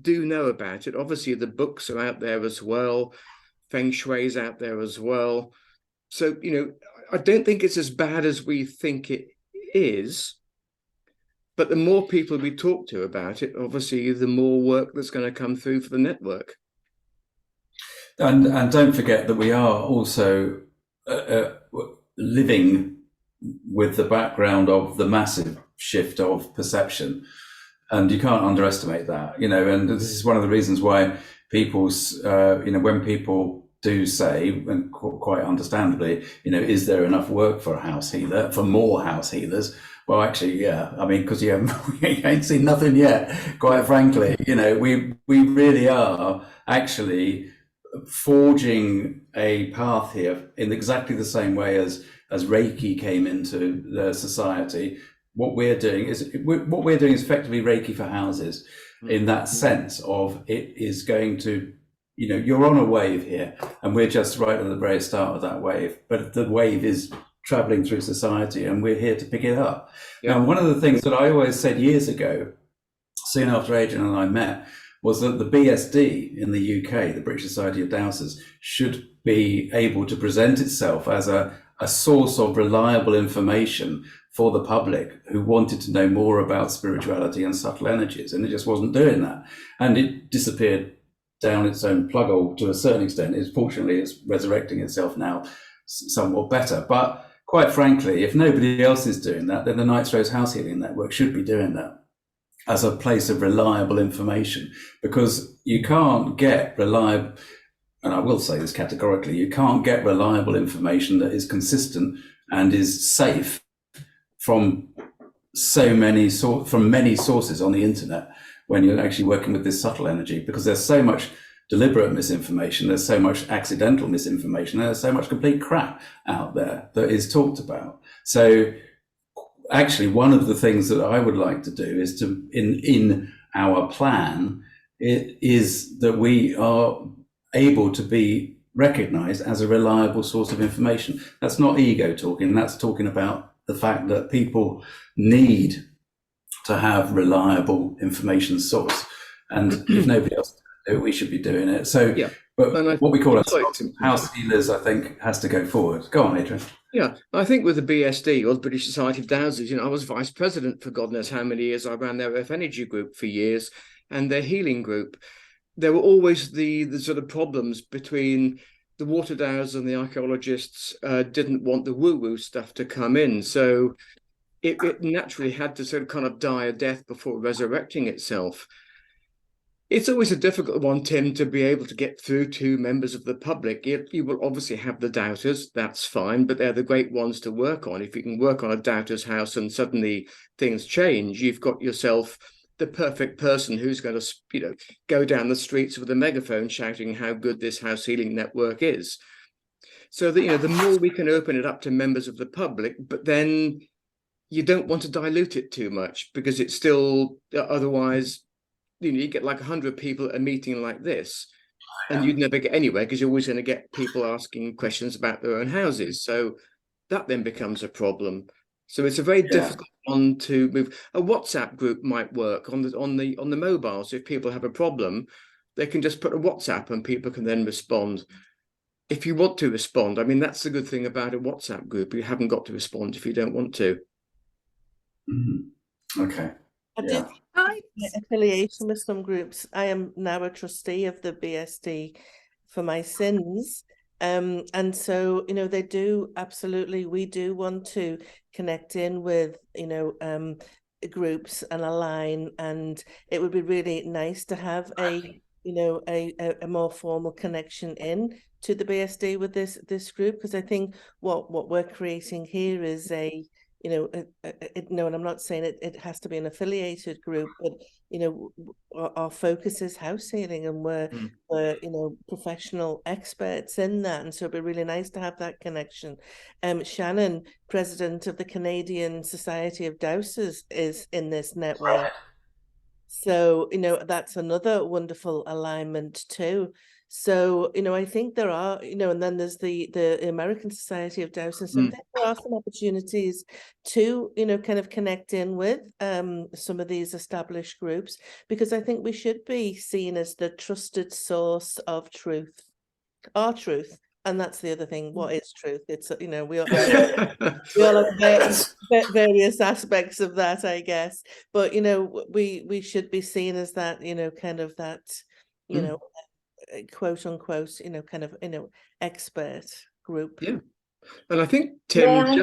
[SPEAKER 3] do know about it. Obviously, the books are out there as well. Feng Shui's out there as well. So, I don't think it's as bad as we think it is. But the more people we talk to about it, obviously, the more work that's going to come through for the network.
[SPEAKER 1] And don't forget that we are also living with the background of the massive shift of perception. And you can't underestimate that, and this is one of the reasons why people's, when people do say, and quite understandably, is there enough work for a house healer, for more house healers? Well, actually, yeah. Because you ain't seen nothing yet, quite frankly. We really are actually forging a path here in exactly the same way as Reiki came into the society. What we're doing is effectively Reiki for houses, in that sense of it is going to, you're on a wave here, and we're just right at the very start of that wave. But the wave is traveling through society, and we're here to pick it up. Yeah. Now, one of the things that I always said years ago, soon after Adrian and I met, was that the BSD in the UK, the British Society of Dowsers, should be able to present itself as a source of reliable information for the public who wanted to know more about spirituality and subtle energies, and it just wasn't doing that. And it disappeared down its own plug hole to a certain extent. Fortunately, it's resurrecting itself now somewhat better. But quite frankly, if nobody else is doing that, then the Knights Rose House Healing Network should be doing that as a place of reliable information, because you can't get reliable, and I will say this categorically, you can't get reliable information that is consistent and is safe from many sources on the internet when you're actually working with this subtle energy, because there's so much deliberate misinformation, there's so much accidental misinformation, there's so much complete crap out there that is talked about. So actually, one of the things that I would like to do is to, in our plan, is that we are able to be recognized as a reliable source of information. That's not ego talking, that's talking about the fact that people need to have reliable information source. And if nobody else do it, we should be doing it. So, yeah. But what we call house healers, I think, has to go forward. Go on, Adrian.
[SPEAKER 3] Yeah, I think with the BSD, or the British Society of Dowsers, I was vice president for God knows how many years. I ran their Earth Energy group for years, and their healing group. There were always the sort of problems between the water dowsers and the archaeologists didn't want the woo-woo stuff to come in. So it naturally had to sort of kind of die a death before resurrecting itself. It's always a difficult one, Tim, to be able to get through to members of the public. You will obviously have the doubters, that's fine, but they're the great ones to work on. If you can work on a doubter's house and suddenly things change, you've got yourself the perfect person who's going to, go down the streets with a megaphone shouting how good this house healing network is. So that, the more we can open it up to members of the public, but then you don't want to dilute it too much, because it's still, otherwise, you get like 100 people at a meeting like this, and you'd never get anywhere, because you're always going to get people asking questions about their own houses. So that then becomes a problem. So it's a very difficult one to move. A WhatsApp group might work on the mobile. So if people have a problem, they can just put a WhatsApp and people can then respond. If you want to respond, I mean, that's the good thing about a WhatsApp group. You haven't got to respond if you don't want to.
[SPEAKER 1] Okay.
[SPEAKER 2] I did affiliation with some groups. I am now a trustee of the BSD for my sins. And so, you know, they do absolutely, we do want to connect in with, you know, groups and align, and it would be really nice to have a, you know, a more formal connection in to the BSD with this group, because I think what we're creating here is a, you know, no, and I'm not saying it has to be an affiliated group, but, you know, our focus is house healing, and we're, you know, professional experts in that. And so it'd be really nice to have that connection. Shannon, president of the Canadian Society of Dowsers, is in this network. So, you know, that's another wonderful alignment too. So, you know, I think there are, you know, and then there's the American Society of Dowsing. So I think there are some opportunities to, you know, kind of connect in with some of these established groups, because I think we should be seen as the trusted source of truth, our truth. And that's the other thing. What is truth? It's, you know, we all have various aspects of that, I guess. But, you know, we should be seen as that, you know, kind of that, you know, quote unquote, you know, kind of, you know, expert group.
[SPEAKER 3] Yeah. And I think Tim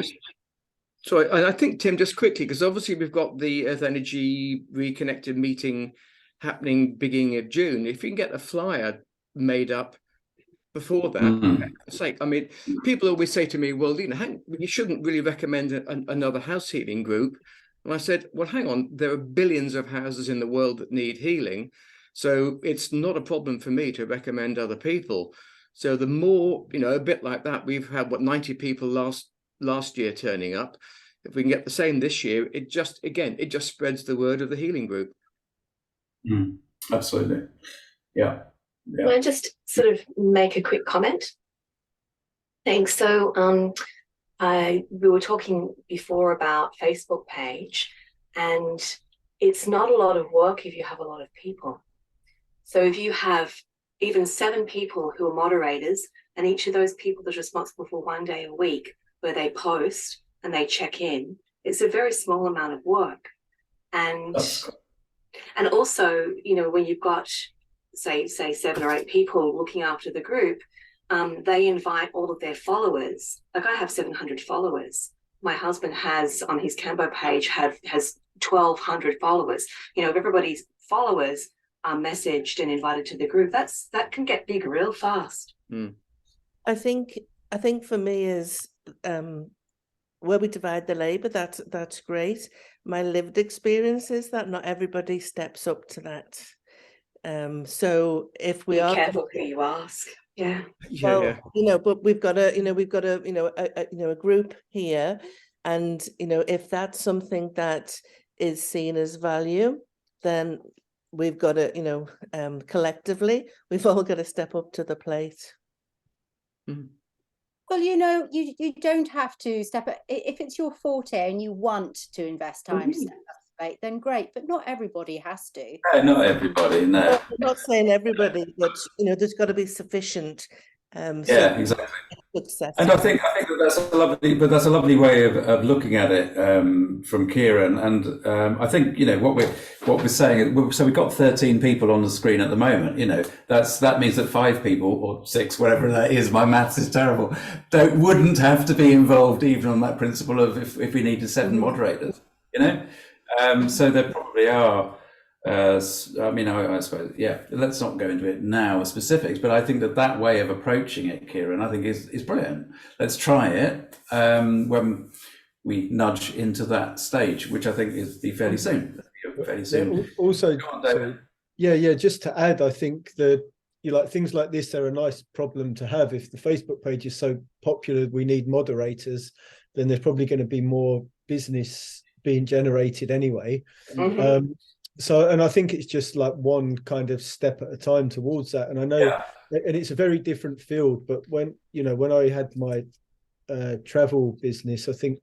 [SPEAKER 3] just quickly, because obviously we've got the Earth Energy Reconnected meeting happening beginning of June. If you can get a flyer made up before that, for heck's sake. I mean, people always say to me, well, you know, you shouldn't really recommend another house healing group. And I said, well, hang on, there are billions of houses in the world that need healing. So it's not a problem for me to recommend other people. So the more, you know, a bit like that, we've had, 90 people last year turning up. If we can get the same this year, it just spreads the word of the healing group.
[SPEAKER 1] Absolutely. Yeah.
[SPEAKER 8] Can I just sort of make a quick comment? Thanks. So we were talking before about Facebook page, and it's not a lot of work if you have a lot of people. So if you have even 7 people who are moderators, and each of those people is responsible for 1 day a week where they post and they check in, it's a very small amount of work. And also, you know, when you've got say 7 or 8 people looking after the group, they invite all of their followers. Like, I have 700 followers. My husband has, on his Cambo page, has 1,200 followers. You know, if everybody's followers are messaged and invited to the group, that can get big real fast.
[SPEAKER 2] I think for me is where we divide the labor, that's great. My lived experience is that not everybody steps up to that. So if we are
[SPEAKER 8] careful who you ask, you
[SPEAKER 2] know, but we've got a group here, and you know, if that's something that is seen as value, then we've got to, you know, collectively, we've all got to step up to the plate.
[SPEAKER 6] Well, you know, you don't have to step up. If it's your forte and you want to invest time to step up to plate, then great. But not everybody has to.
[SPEAKER 1] No, not everybody. No,
[SPEAKER 2] I'm not saying everybody, but you know, there's got to be sufficient.
[SPEAKER 1] Yeah, exactly.
[SPEAKER 2] Success.
[SPEAKER 1] And I think that's a lovely way of looking at it from Kieran. And I think, you know, what we're saying. So we've got 13 people on the screen at the moment. You know, that means that 5 people or 6, whatever that is, my maths is terrible, wouldn't have to be involved even on that principle of if we needed 7 moderators. You know, so there probably are. I mean, I suppose, yeah, let's not go into it now, specifics, but I think that way of approaching it, Kieran, I think is brilliant. Let's try it when we nudge into that stage, which I think is fairly soon.
[SPEAKER 4] Yeah, also, just to add, I think that things like this are a nice problem to have. If the Facebook page is so popular, we need moderators, then there's probably going to be more business being generated anyway. So, and I think it's just like one kind of step at a time towards that. And I know, and it's a very different field, but when I had my travel business, I think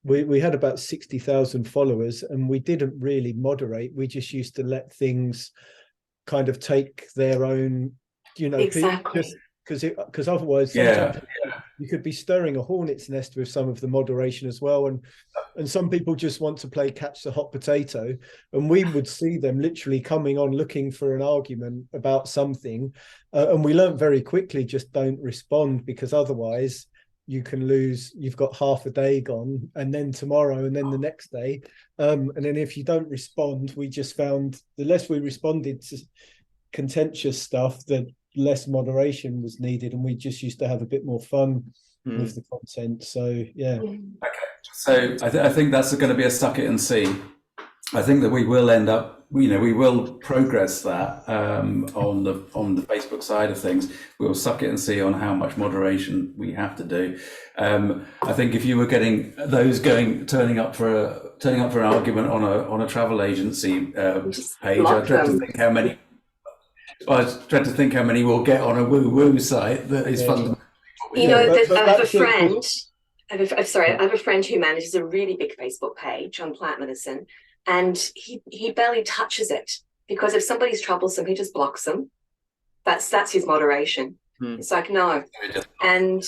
[SPEAKER 4] we had about 60,000 followers, and we didn't really moderate. We just used to let things kind of take their own, you know,
[SPEAKER 8] Exactly.
[SPEAKER 4] because otherwise sometimes you could be stirring a hornet's nest with some of the moderation as well. And some people just want to play catch the hot potato, and we would see them literally coming on looking for an argument about something, and we learned very quickly, just don't respond, because otherwise you can lose, you've got half a day gone, and then tomorrow, and then the next day, and then if you don't respond, we just found the less we responded to contentious stuff, the less moderation was needed, and we just used to have a bit more fun with the content. So yeah.
[SPEAKER 1] Okay, so I think that's going to be a suck it and see. I think that we will end up, you know, we will progress that on the Facebook side of things. We'll suck it and see on how much moderation we have to do. I think if you were getting those turning up for an argument on a travel agency page, I tried to think how many. I was trying to think how many we'll get on a woo-woo site that is fundamentally.
[SPEAKER 8] You know, I have a friend. I have a friend who manages a really big Facebook page on plant medicine, and he barely touches it, because if somebody's troublesome, he just blocks them. That's his moderation. It's like, no, and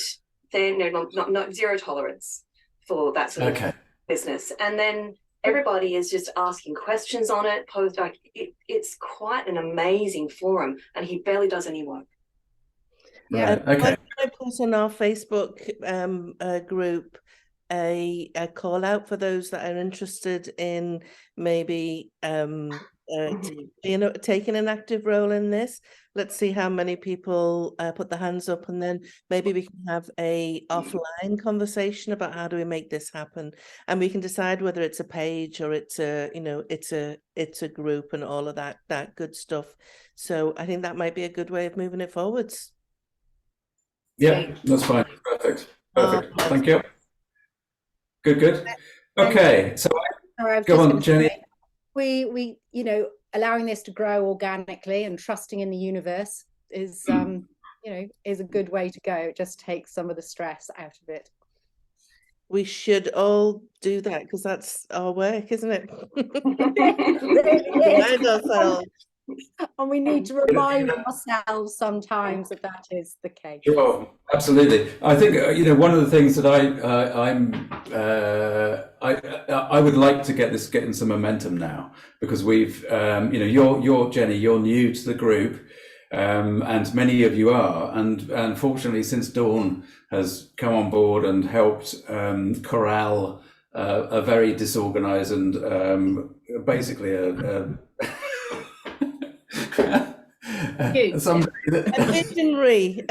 [SPEAKER 8] they're not zero tolerance for that sort of business. And then everybody is just asking questions on it. It's quite an amazing forum, and he barely does any work.
[SPEAKER 2] Yeah. I put on our Facebook group a call out for those that are interested in maybe taking an active role in this. Let's see how many people put their hands up, and then maybe we can have a offline conversation about how do we make this happen, and we can decide whether it's a page or it's a group and all of that good stuff. So I think that might be a good way of moving it forwards.
[SPEAKER 1] Yeah, that's fine. Perfect. Thank you. Good. Okay, so go on, Jenny.
[SPEAKER 6] We allowing this to grow organically and trusting in the universe is is a good way to go. It just takes some of the stress out of it.
[SPEAKER 2] We should all do that, because that's our work, isn't it?
[SPEAKER 6] And we need to remind ourselves sometimes that is the case.
[SPEAKER 1] Sure, absolutely. I think one of the things that I would like to getting some momentum now, because we've you're Jenny, you're new to the group, and many of you are, and unfortunately, since Dawn has come on board and helped corral a very disorganized and basically a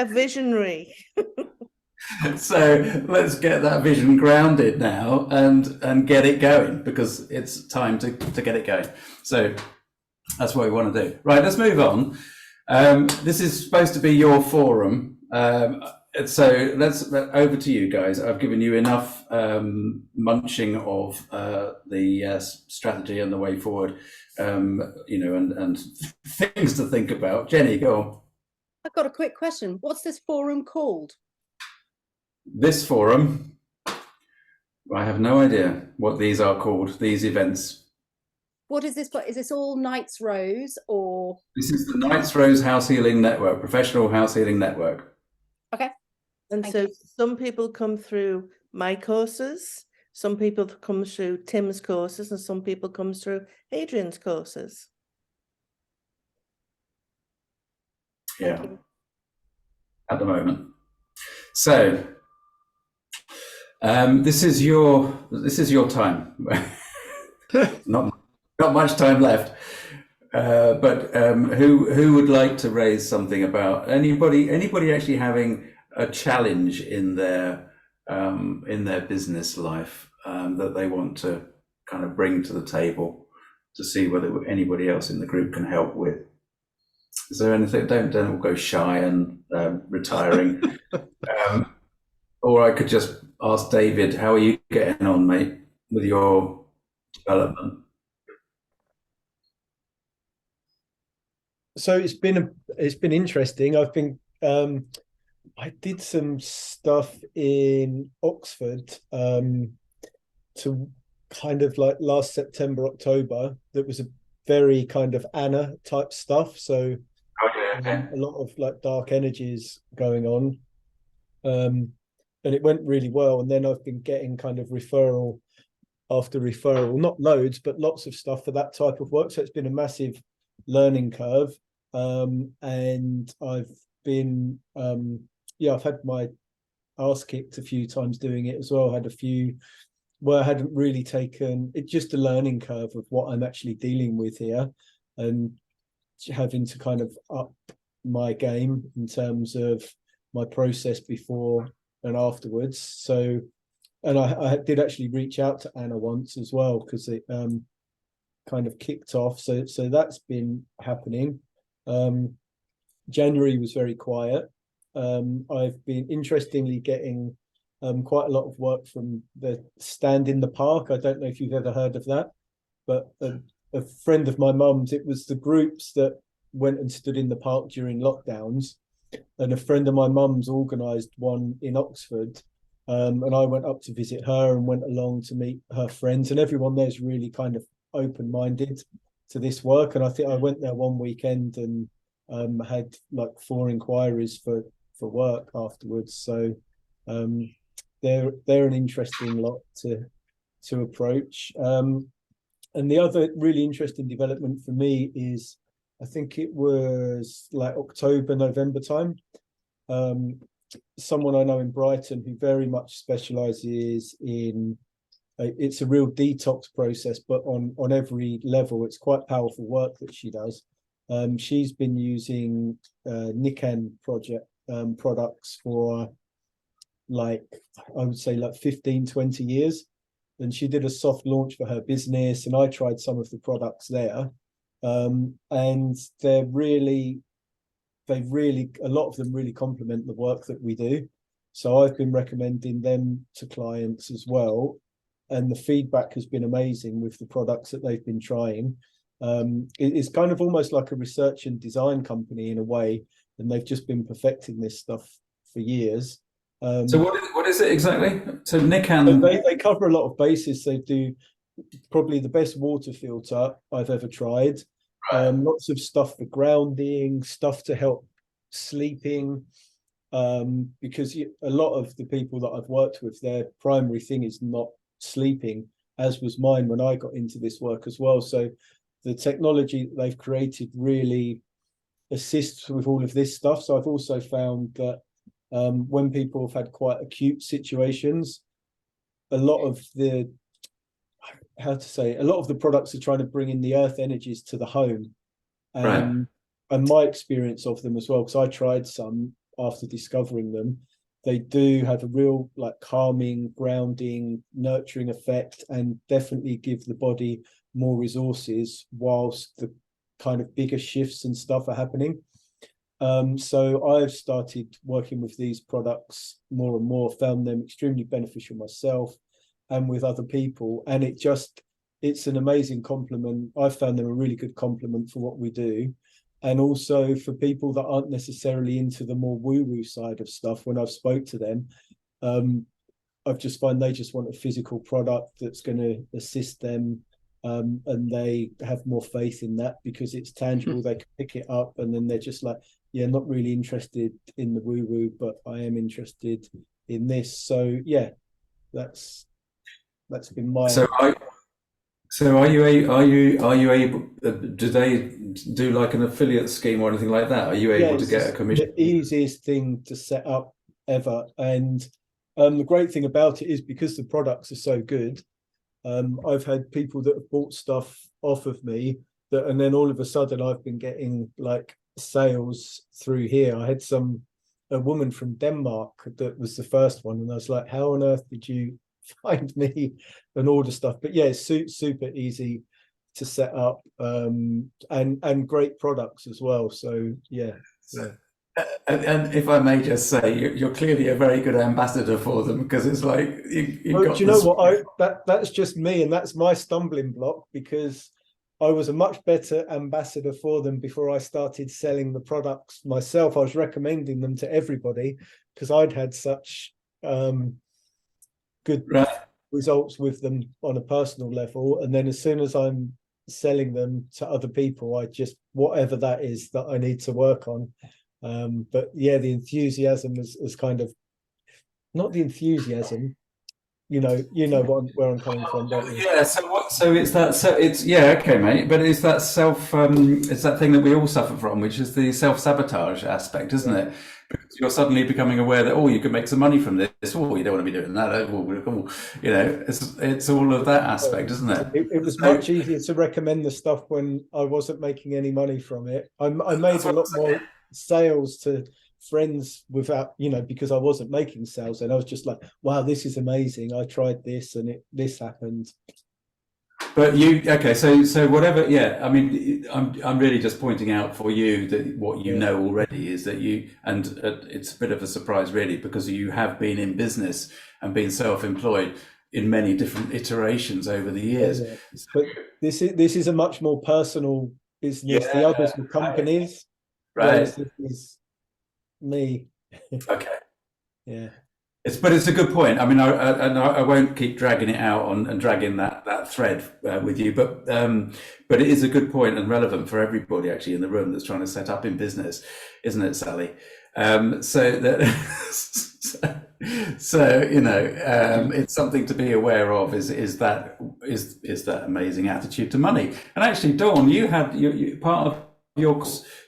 [SPEAKER 2] visionary.
[SPEAKER 1] So let's get that vision grounded now and get it going, because it's time to get it going. So that's what we want to do. Right, let's move on. This is supposed to be your forum. So let's over to you guys. I've given you enough munching of the strategy and the way forward, and things to think about. Jenny, go on.
[SPEAKER 6] I've got a quick question. What's this forum called?
[SPEAKER 1] This forum, I have no idea what these are called, these events.
[SPEAKER 6] What is this? Is this all Knights Rose, or? This
[SPEAKER 1] is the Knights Rose House Healing Network, professional house healing network.
[SPEAKER 6] Okay.
[SPEAKER 2] And so some people come through my courses, some people come through Tim's courses, and some people come through Adrian's courses.
[SPEAKER 1] Yeah, at the moment. So this is your time. not much time left. But who would like to raise something about anybody actually having a challenge in their business life that they want to kind of bring to the table to see whether anybody else in the group can help with? Is there anything? Don't all go shy and retiring. Or I could just ask David, how are you getting on, mate, with your development?
[SPEAKER 4] So it's been interesting. I've been I did some stuff in Oxford to kind of like last September, October. That was very kind of Anna type stuff. So
[SPEAKER 1] Okay.
[SPEAKER 4] a lot of like dark energies going on. And it went really well. And then I've been getting kind of referral after referral, not loads, but lots of stuff for that type of work. So it's been a massive learning curve. And I've been, I've had my ass kicked a few times doing it as well. I had a few where I hadn't really taken it, just a learning curve of what I'm actually dealing with here, and having to kind of up my game in terms of my process before and afterwards. So, and I did actually reach out to Anna once as well, because it kind of kicked off. So that's been happening. January was very quiet. I've been interestingly getting quite a lot of work from the Stand in the Park. I don't know if you've ever heard of that, but a friend of my mum's, it was the groups that went and stood in the park during lockdowns, and a friend of my mum's organised one in Oxford, and I went up to visit her and went along to meet her friends, and everyone there's really kind of open-minded to this work. And I think I went there one weekend and had like 4 inquiries for work afterwards. So they're an interesting lot to approach. And the other really interesting development for me is, I think it was like October, November time. Someone I know in Brighton who very much specialises in, it's a real detox process, but on every level. It's quite powerful work that she does. She's been using Nikan products for like, I would say like 15, 20 years. And she did a soft launch for her business, and I tried some of the products there. And they really, a lot of them really complement the work that we do. So I've been recommending them to clients as well. And the feedback has been amazing with the products that they've been trying. It's kind of almost like a research and design company in a way, and they've just been perfecting this stuff for years.
[SPEAKER 1] So what is it exactly? So Nikan,
[SPEAKER 4] they cover a lot of bases. They do probably the best water filter I've ever tried.
[SPEAKER 1] Right.
[SPEAKER 4] Lots of stuff for grounding, stuff to help sleeping, because a lot of the people that I've worked with, their primary thing is not sleeping, as was mine when I got into this work as well. So the technology that they've created really assists with all of this stuff. So I've also found that when people have had quite acute situations, a lot of the products are trying to bring in the earth energies to the home. And my experience of them as well, because I tried some after discovering them, they do have a real like calming, grounding, nurturing effect, and definitely give the body more resources whilst the kind of bigger shifts and stuff are happening. So I've started working with these products more and more, found them extremely beneficial myself and with other people. And it's an amazing complement. I've found them a really good complement for what we do. And also for people that aren't necessarily into the more woo-woo side of stuff, when I've spoke to them, I've just found they just want a physical product that's going to assist them. And they have more faith in that because it's tangible. They can pick it up, and then they're just like, yeah, not really interested in the woo-woo, but I am interested in this. So yeah, that's been my.
[SPEAKER 1] So are you able? Do they do like an affiliate scheme or anything like that? Are you able to get a commission?
[SPEAKER 4] The easiest thing to set up ever, and the great thing about it is because the products are so good. I've had people that have bought stuff off of me and then all of a sudden I've been getting like sales through here. I had a woman from Denmark that was the first one, and I was like, how on earth did you find me and order stuff? But yeah, it's super easy to set up, and great products as well. So yeah.
[SPEAKER 1] And if I may just say, you're clearly a very good ambassador for them, because it's like
[SPEAKER 4] do you know what? That's just me, and that's my stumbling block, because I was a much better ambassador for them before I started selling the products myself. I was recommending them to everybody because I'd had such good results with them on a personal level. And then as soon as I'm selling them to other people. I just, whatever that is that I need to work on. But yeah, the enthusiasm is kind of, not the enthusiasm, you know where I'm coming from, don't you?
[SPEAKER 1] Yeah. So what? So it's that. So it's yeah. Okay, mate. But it's that self. It's that thing that we all suffer from, which is the self-sabotage aspect, isn't it? Because you're suddenly becoming aware that you can make some money from this. You don't want to be doing that. It's all of that aspect, isn't it?
[SPEAKER 4] It was much easier to recommend the stuff when I wasn't making any money from it. I made a lot more sales to friends without, because I wasn't making sales, and I was just like, wow, this is amazing. I tried this and this happened.
[SPEAKER 1] But so whatever, yeah. I mean, I'm really just pointing out for you that what you know already is that it's a bit of a surprise really, because you have been in business and been self-employed in many different iterations over the years.
[SPEAKER 4] Yeah. But this is a much more personal business. The others were companies,
[SPEAKER 1] right?
[SPEAKER 4] This is me.
[SPEAKER 1] Okay.
[SPEAKER 4] Yeah.
[SPEAKER 1] But it's a good point. I mean, I won't keep dragging it out and dragging that thread with you, but it is a good point and relevant for everybody actually in the room that's trying to set up in business, isn't it, Sally? It's something to be aware of. Is that amazing attitude to money? And actually, Dawn, you had you part of your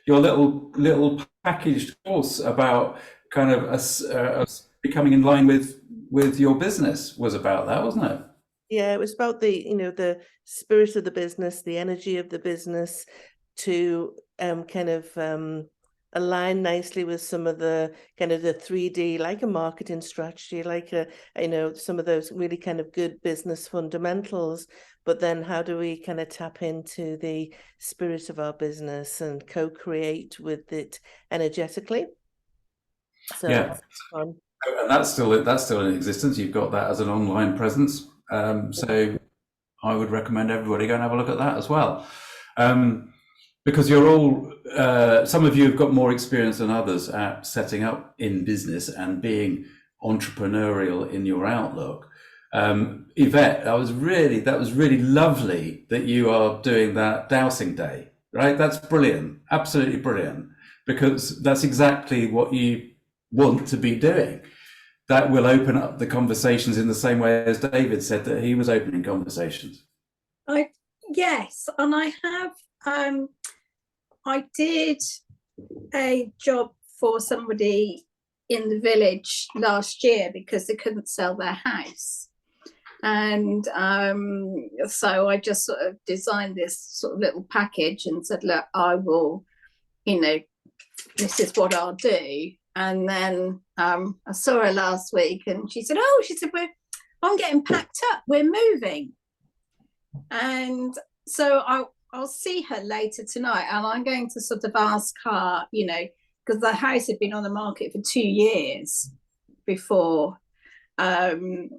[SPEAKER 1] little packaged course about kind of becoming in line with your business was about that, wasn't it?
[SPEAKER 2] Yeah, it was about the spirit of the business, the energy of the business, to align nicely with some of the kind of the 3D, like a marketing strategy, like some of those really kind of good business fundamentals. But then how do we kind of tap into the spirit of our business and co-create with it energetically? So
[SPEAKER 1] yeah.
[SPEAKER 2] fun.
[SPEAKER 1] And that's still in existence. You've got that as an online presence. So I would recommend everybody go and have a look at that as well. Because you're all, some of you have got more experience than others at setting up in business and being entrepreneurial in your outlook. Yvette, that was really lovely that you are doing that dowsing day, right? That's brilliant, absolutely brilliant, because that's exactly what you want to be doing. That will open up the conversations in the same way as David said that he was opening conversations.
[SPEAKER 7] Yes, and I have. I did a job for somebody in the village last year because they couldn't sell their house, and so I just sort of designed this sort of little package and said, look, I will, this is what I'll do. And then I saw her last week and she said, I'm getting packed up, we're moving. And so I'll see her later tonight, and I'm going to sort of ask her, because the house had been on the market for 2 years before. And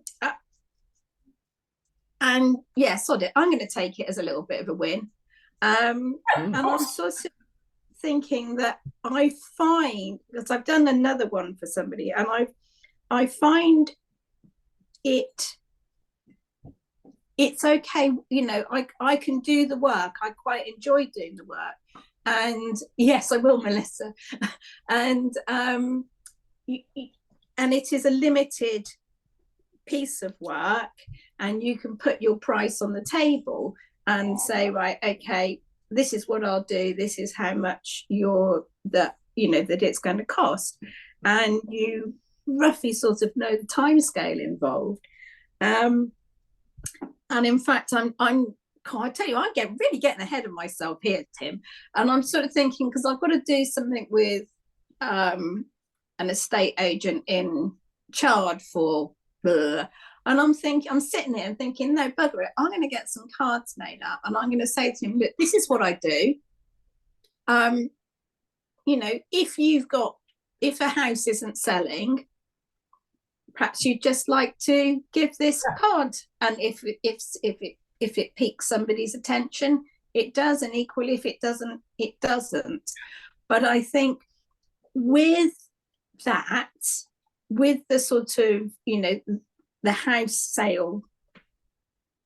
[SPEAKER 7] yeah, sod it, I'm going to take it as a little bit of a win. And I'm sort of thinking that I find, because I've done another one for somebody, and I find it's okay, I can do the work. I quite enjoy doing the work, and yes, I will, Melissa. And it is a limited piece of work, and you can put your price on the table and say, right, okay, this is what I'll do, this is how much that it's going to cost, and you roughly sort of know the time scale involved. And in fact, I tell you, I'm really getting ahead of myself here, Tim, and I'm sort of thinking, because I've got to do something with an estate agent in Chard for and I'm sitting there and thinking, no, bugger it, I'm going to get some cards made up, and I'm going to say to him, look, this is what I do. If a house isn't selling, perhaps you'd just like to give this card, and if it piques somebody's attention, it does, and equally if it doesn't, it doesn't. But I think with that, with the sort of the house sale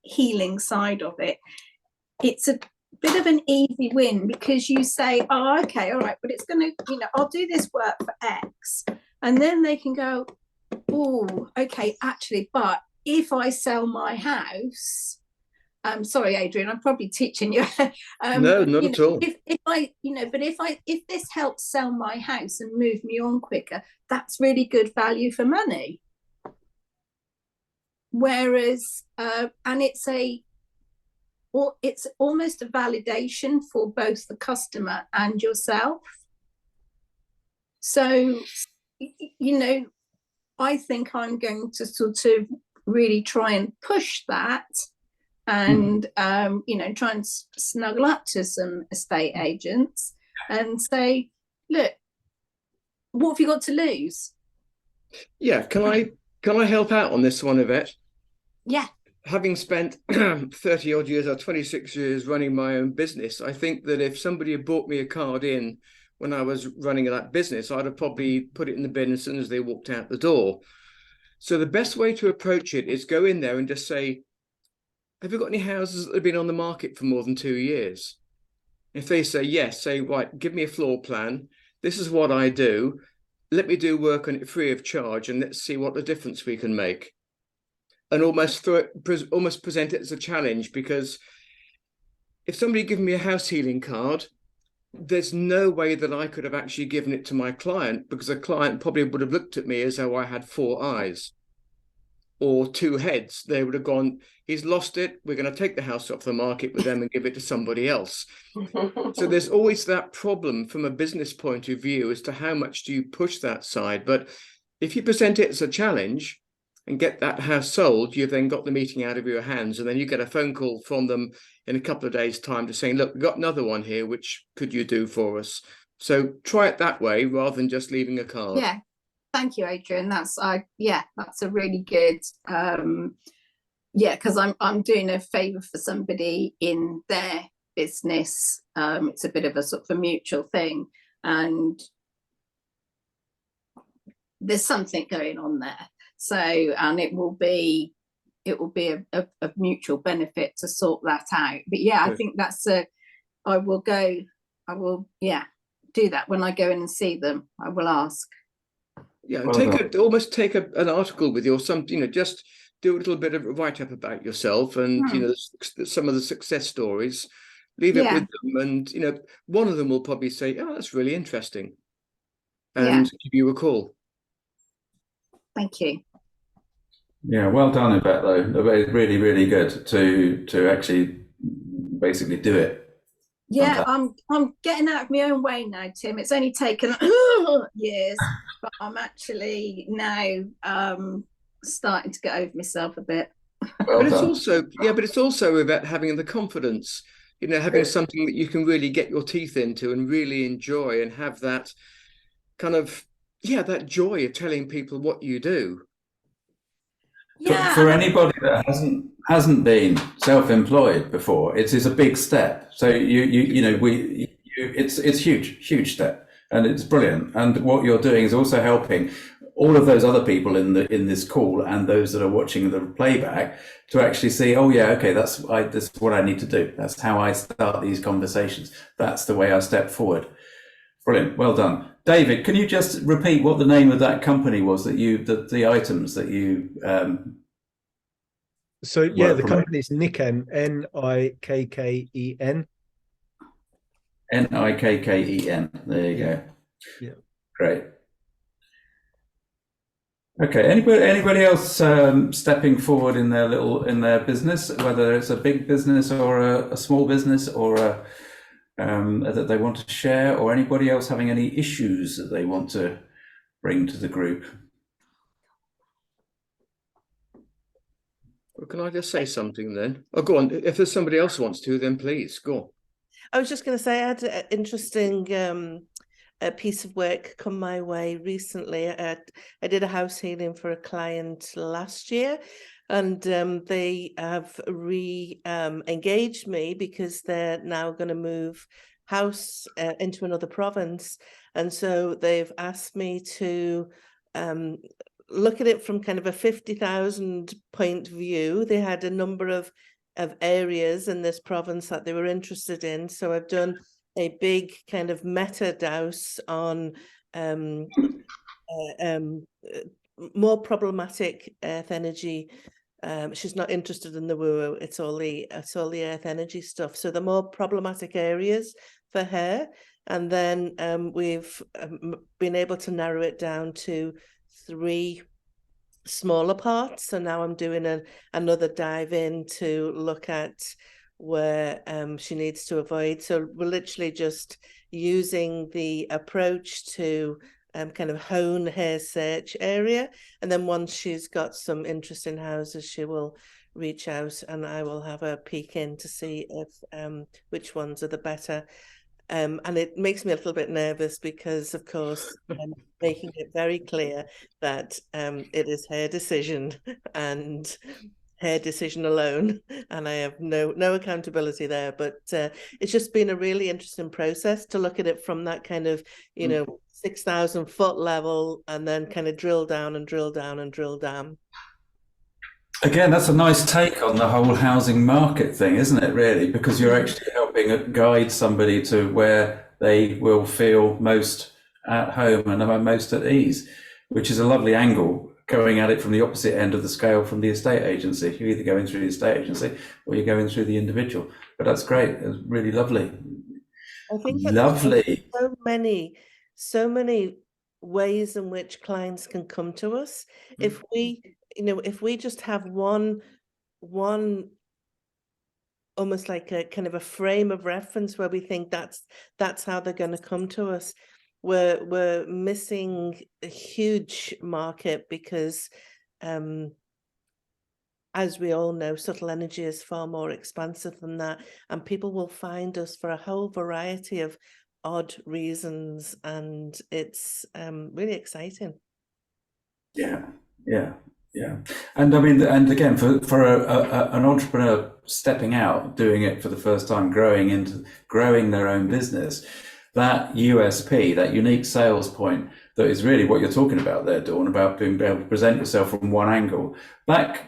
[SPEAKER 7] healing side of it, it's a bit of an easy win, because you say, oh, okay, all right, but it's going to, you know, I'll do this work for X, and then they can go, oh, okay, actually, but if I sell my house, sorry, Adrian, I'm probably teaching you.
[SPEAKER 3] No, not at all.
[SPEAKER 7] If I, you know, but if this helps sell my house and move me on quicker, that's really good value for money. Whereas, and it's almost a validation for both the customer and yourself. So, you know, I think I'm going to sort of really try and push that, and you know, try and snuggle up to some estate agents and say, look, what have you got to lose?
[SPEAKER 3] Yeah, can I help out on this one, Yvette?
[SPEAKER 7] Yeah.
[SPEAKER 3] Having spent 30 odd years or 26 years running my own business, I think that if somebody had bought me a card in when I was running that business, I'd have probably put it in the bin as soon as they walked out the door. So the best way to approach it is go in there and just say, have you got any houses that have been on the market for more than 2 years? If they say yes, say, right, give me a floor plan. This is what I do. Let me do work on it free of charge, and let's see what the difference we can make. And almost present it as a challenge, because if somebody given me a house healing card, there's no way that I could have actually given it to my client, because the client probably would have looked at me as though I had 4 eyes or 2 heads. They would have gone, he's lost it. We're going to take the house off the market with them and give it to somebody else. So there's always that problem from a business point of view as to how much do you push that side. But if you present it as a challenge and get that house sold, you've then got the meeting out of your hands, and then you get a phone call from them in a couple of days' time to saying, look, we've got another one here, which could you do for us? So try it that way rather than just leaving a card.
[SPEAKER 7] Yeah. Thank you, Adrian. That's that's a really good because I'm doing a favor for somebody in their business. It's a bit of a sort of a mutual thing, and there's something going on there. So, and it will be a mutual benefit to sort that out. But yeah, I think that's I will do that when I go in and see them. I will ask.
[SPEAKER 3] Yeah, and almost take an article with you, or some, you know, just do a little bit of a write-up about yourself, and you know, some of the success stories. Leave it with them, and you know, one of them will probably say, "Oh, that's really interesting," and give you a call.
[SPEAKER 7] Thank you.
[SPEAKER 1] Yeah, well done, Yvette. Though it's really, really good to actually basically do it.
[SPEAKER 7] Yeah, I'm getting out of my own way now, Tim. It's only taken years, but I'm actually now starting to get over myself a bit.
[SPEAKER 3] But it's also about having the confidence, you know, having something that you can really get your teeth into and really enjoy, and have that kind of that joy of telling people what you do.
[SPEAKER 1] Yeah. For anybody that hasn't been self-employed before, it is a big step. So it's huge step, and it's brilliant. And what you're doing is also helping all of those other people in this call and those that are watching the playback to actually see, oh yeah, okay, this is what I need to do. That's how I start these conversations. That's the way I step forward. Brilliant, well done. David, can you just repeat what the name of that company was that the items that you
[SPEAKER 4] So yeah, the company is Nikken, Nikken.
[SPEAKER 1] Nikken. There you go.
[SPEAKER 4] Yeah.
[SPEAKER 1] Great. Okay. Anybody else stepping forward in their business, whether it's a big business or a small business, or that they want to share, or anybody else having any issues that they want to bring to the group?
[SPEAKER 3] Well, can I just say something then? Oh, go on. If there's somebody else who wants to, then please go on.
[SPEAKER 2] I was just going to say, I had an interesting piece of work come my way recently. I did a house healing for a client last year, and they have engaged me because they're now going to move house into another province, and so they've asked me to look at it from kind of a 50,000 point view. They had a number of areas in this province that they were interested in. So I've done a big kind of meta dose on more problematic earth energy. She's not interested in the woo-woo. It's all the earth energy stuff. So the more problematic areas for her, and then we've been able to narrow it down to 3 smaller parts. So now I'm doing another dive in to look at where she needs to avoid. So we're literally just using the approach to kind of hone her search area, and then once she's got some interesting houses, she will reach out and I will have a peek in to see if which ones are the better. And it makes me a little bit nervous because, of course, I'm making it very clear that it is her decision and her decision alone, and I have no accountability there. But it's just been a really interesting process to look at it from that kind of, 6,000 foot level, and then kind of drill down and drill down and drill down.
[SPEAKER 1] Again, that's a nice take on the whole housing market thing, isn't it, really? Because you're actually helping guide somebody to where they will feel most at home and most at ease, which is a lovely angle, going at it from the opposite end of the scale from the estate agency. You're either going through the estate agency or you're going through the individual. But that's great. It's really lovely.
[SPEAKER 2] I think
[SPEAKER 1] lovely.
[SPEAKER 2] So many ways in which clients can come to us. If we just have one almost like a kind of a frame of reference where we think that's how they're going to come to us, we're missing a huge market, because as we all know, subtle energy is far more expansive than that, and people will find us for a whole variety of odd reasons, and it's really exciting. Yeah.
[SPEAKER 1] And I mean, and again, for an entrepreneur stepping out, doing it for the first time, growing their own business, that USP, that unique sales point, that is really what you're talking about there, Dawn, about being able to present yourself from one angle. That,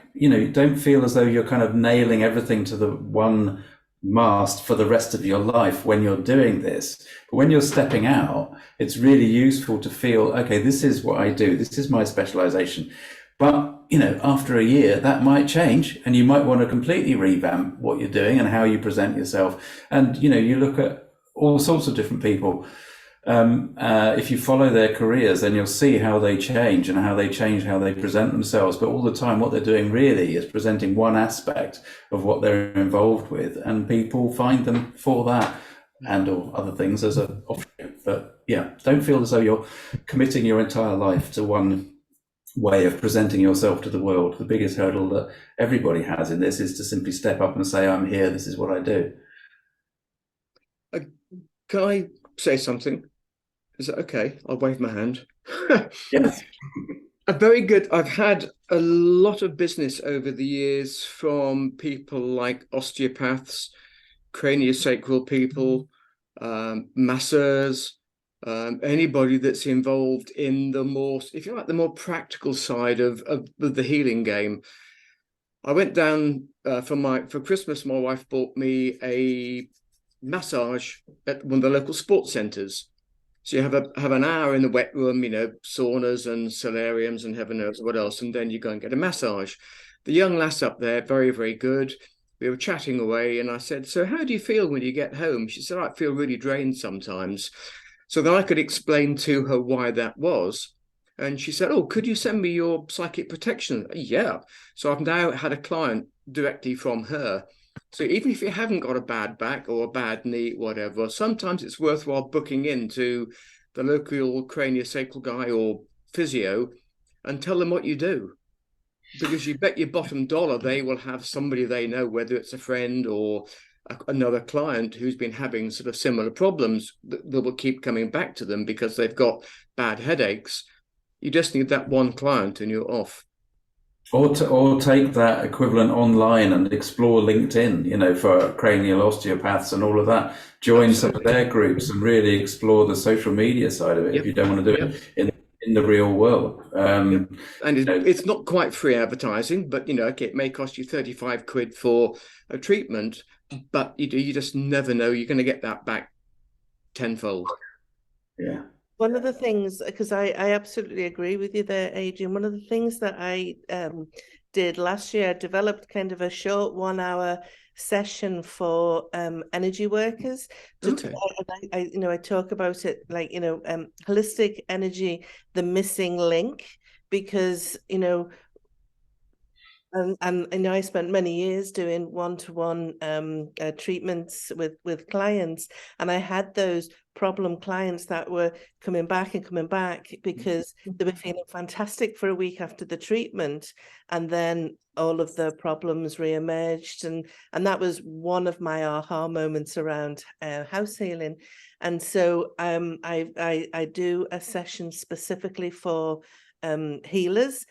[SPEAKER 1] don't feel as though you're kind of nailing everything to the one mast for the rest of your life when you're doing this. But when you're stepping out, it's really useful to feel, okay, this is what I do. This is my specialization. But, after a year, that might change, and you might want to completely revamp what you're doing and how you present yourself. And, you look at all sorts of different people. If you follow their careers, then you'll see how they change and how they present themselves. But all the time, what they're doing really is presenting one aspect of what they're involved with, and people find them for that and or other things as an offshoot. But yeah, don't feel as though you're committing your entire life to one way of presenting yourself to the world. The biggest hurdle that everybody has in this is to simply step up and say, I'm here, this is what I do.
[SPEAKER 3] Can I say something? Is that okay? I'll wave my hand.
[SPEAKER 1] Yes.
[SPEAKER 3] I've had a lot of business over the years from people like osteopaths, craniosacral people, masseurs, anybody that's involved in the more, if you like, the more practical side of the healing game. I went down for Christmas. My wife bought me a massage at one of the local sports centres. So you have an hour in the wet room, saunas and solariums and heaven knows what else, and then you go and get a massage. The young lass up there, very, very good. We were chatting away, and I said, so how do you feel when you get home? She said, I feel really drained sometimes. So then I could explain to her why that was. And she said, oh, could you send me your psychic protection? Yeah. So I've now had a client directly from her. So even if you haven't got a bad back or a bad knee, whatever, sometimes it's worthwhile booking into the local craniosacral guy or physio and tell them what you do. Because you bet your bottom dollar they will have somebody they know, whether it's a friend or another client who's been having sort of similar problems, that will keep coming back to them because they've got bad headaches. You just need that one client and you're off.
[SPEAKER 1] Or take that equivalent online and explore LinkedIn, for cranial osteopaths and all of that. Join some of their groups and really explore the social media side of it. If you don't want to do it in the real world.
[SPEAKER 3] And it's not quite free advertising, but okay, it may cost you 35 quid for a treatment, but you just never know, you're going to get that back tenfold.
[SPEAKER 1] Yeah.
[SPEAKER 2] One of the things, because I absolutely agree with you there, Adrian, one of the things that I did last year, I developed kind of a short 1 hour session for energy workers. I talk about it like, holistic energy, the missing link, because, and I spent many years doing one-to-one treatments with clients, and I had those problem clients that were coming back because they were feeling fantastic for a week after the treatment, and then all of the problems re-emerged, and that was one of my aha moments around house healing. And so I do a session specifically for healers,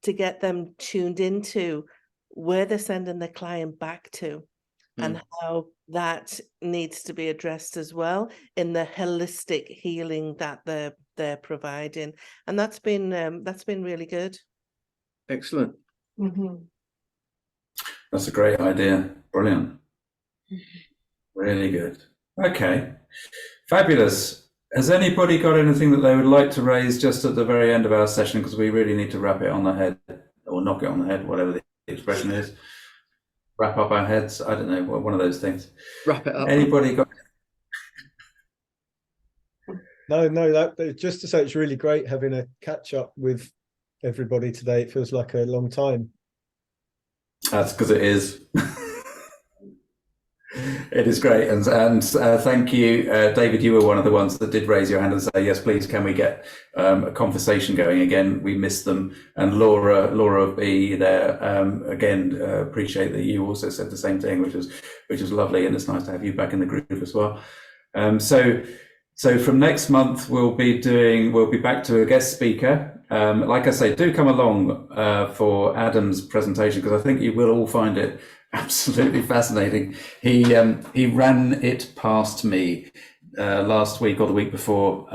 [SPEAKER 2] to get them tuned into where they're sending the client back to, and how that needs to be addressed as well in the holistic healing that they're providing. And that's been really good.
[SPEAKER 3] Excellent.
[SPEAKER 1] That's a great idea. Brilliant. Really good. Okay. Fabulous. Has anybody got anything that they would like to raise just at the very end of our session? Because we really need to wrap it on the head, or knock it on the head, whatever the expression is. Wrap up our heads. I don't know, one of those things.
[SPEAKER 3] Wrap it up.
[SPEAKER 1] Anybody got?
[SPEAKER 4] No, that just to say, it's really great having a catch up with everybody today. It feels like a long time.
[SPEAKER 1] That's because it is. It is great, and thank you, David. You were one of the ones that did raise your hand and say, yes, please, can we get a conversation going again? We missed them. And Laura B there, again, appreciate that you also said the same thing, which was lovely, and it's nice to have you back in the group as well. So from next month we'll be back to a guest speaker. Like I say, do come along for Adam's presentation, because I think you will all find it absolutely fascinating. He ran it past me last week or the week before,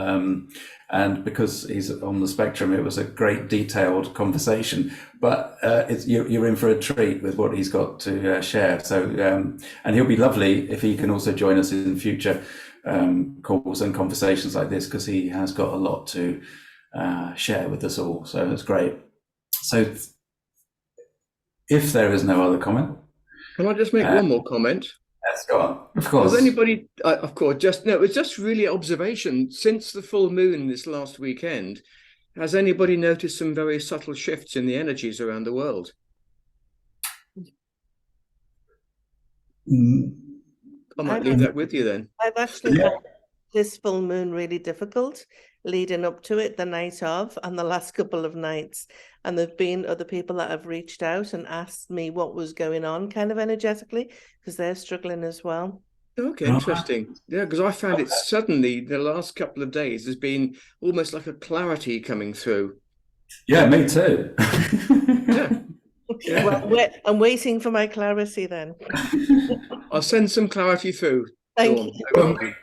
[SPEAKER 1] and because he's on the spectrum, it was a great detailed conversation. But you're in for a treat with what he's got to share. So and he'll be lovely if he can also join us in future calls and conversations like this, because he has got a lot to share with us all. So that's great. So if there is no other comment.
[SPEAKER 3] Can I just make one more comment?
[SPEAKER 1] Yes, go on. Of course.
[SPEAKER 3] Has anybody, of course, it was just really observation. Since the full moon this last weekend, has anybody noticed some very subtle shifts in the energies around the world? I might leave that with you then.
[SPEAKER 2] I've actually found this full moon really difficult leading up to it, the night of, and the last couple of nights. And there've been other people that have reached out and asked me what was going on kind of energetically, because they're struggling as well.
[SPEAKER 3] Okay, interesting. Yeah, because I found it suddenly, the last couple of days, there's been almost like a clarity coming through.
[SPEAKER 1] Yeah, me too.
[SPEAKER 3] Yeah.
[SPEAKER 2] Well, I'm waiting for my clarity then.
[SPEAKER 3] I'll send some clarity through.
[SPEAKER 2] Thank you.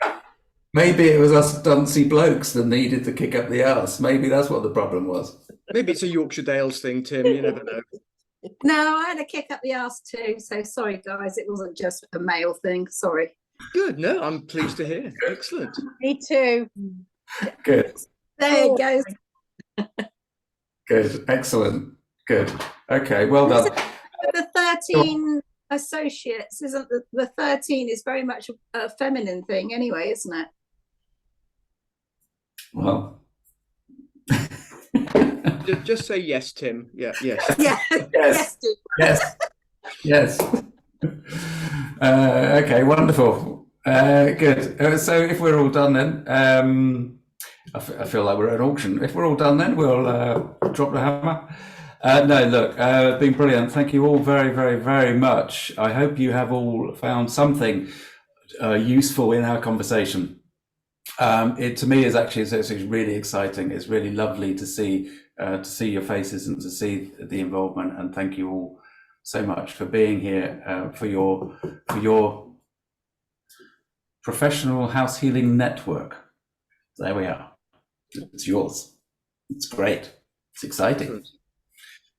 [SPEAKER 1] Maybe it was us duncy blokes that needed to kick up the arse. Maybe that's what the problem was.
[SPEAKER 3] Maybe it's a Yorkshire Dales thing, Tim. You never know.
[SPEAKER 7] No, I had a kick up the arse too. So sorry, guys. It wasn't just a male thing. Sorry.
[SPEAKER 3] Good. No, I'm pleased to hear. Excellent.
[SPEAKER 6] Me too.
[SPEAKER 1] Good.
[SPEAKER 7] There it goes.
[SPEAKER 1] Good. Excellent. Good. Okay. Well done.
[SPEAKER 7] The 13 associates, isn't the 13 is very much a feminine thing anyway, isn't it?
[SPEAKER 1] Well,
[SPEAKER 3] just say yes, Tim. Yeah, yes.
[SPEAKER 7] Yeah.
[SPEAKER 1] yes, yes, yes. Okay, wonderful. Good. So if we're all done then, I feel like we're at an auction. If we're all done then, we'll drop the hammer. No, look, been brilliant. Thank you all very, very, very much. I hope you have all found something useful in our conversation. It to me is actually really exciting. It's really lovely to see your faces and to see the involvement. And thank you all so much for being here, for your professional house healing network. There we are. It's yours. It's great. It's exciting.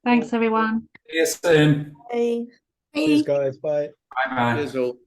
[SPEAKER 5] Thanks, everyone.
[SPEAKER 1] See you soon.
[SPEAKER 2] Hey.
[SPEAKER 4] Cheers, guys. Bye.
[SPEAKER 1] Bye bye.
[SPEAKER 3] Cheers all.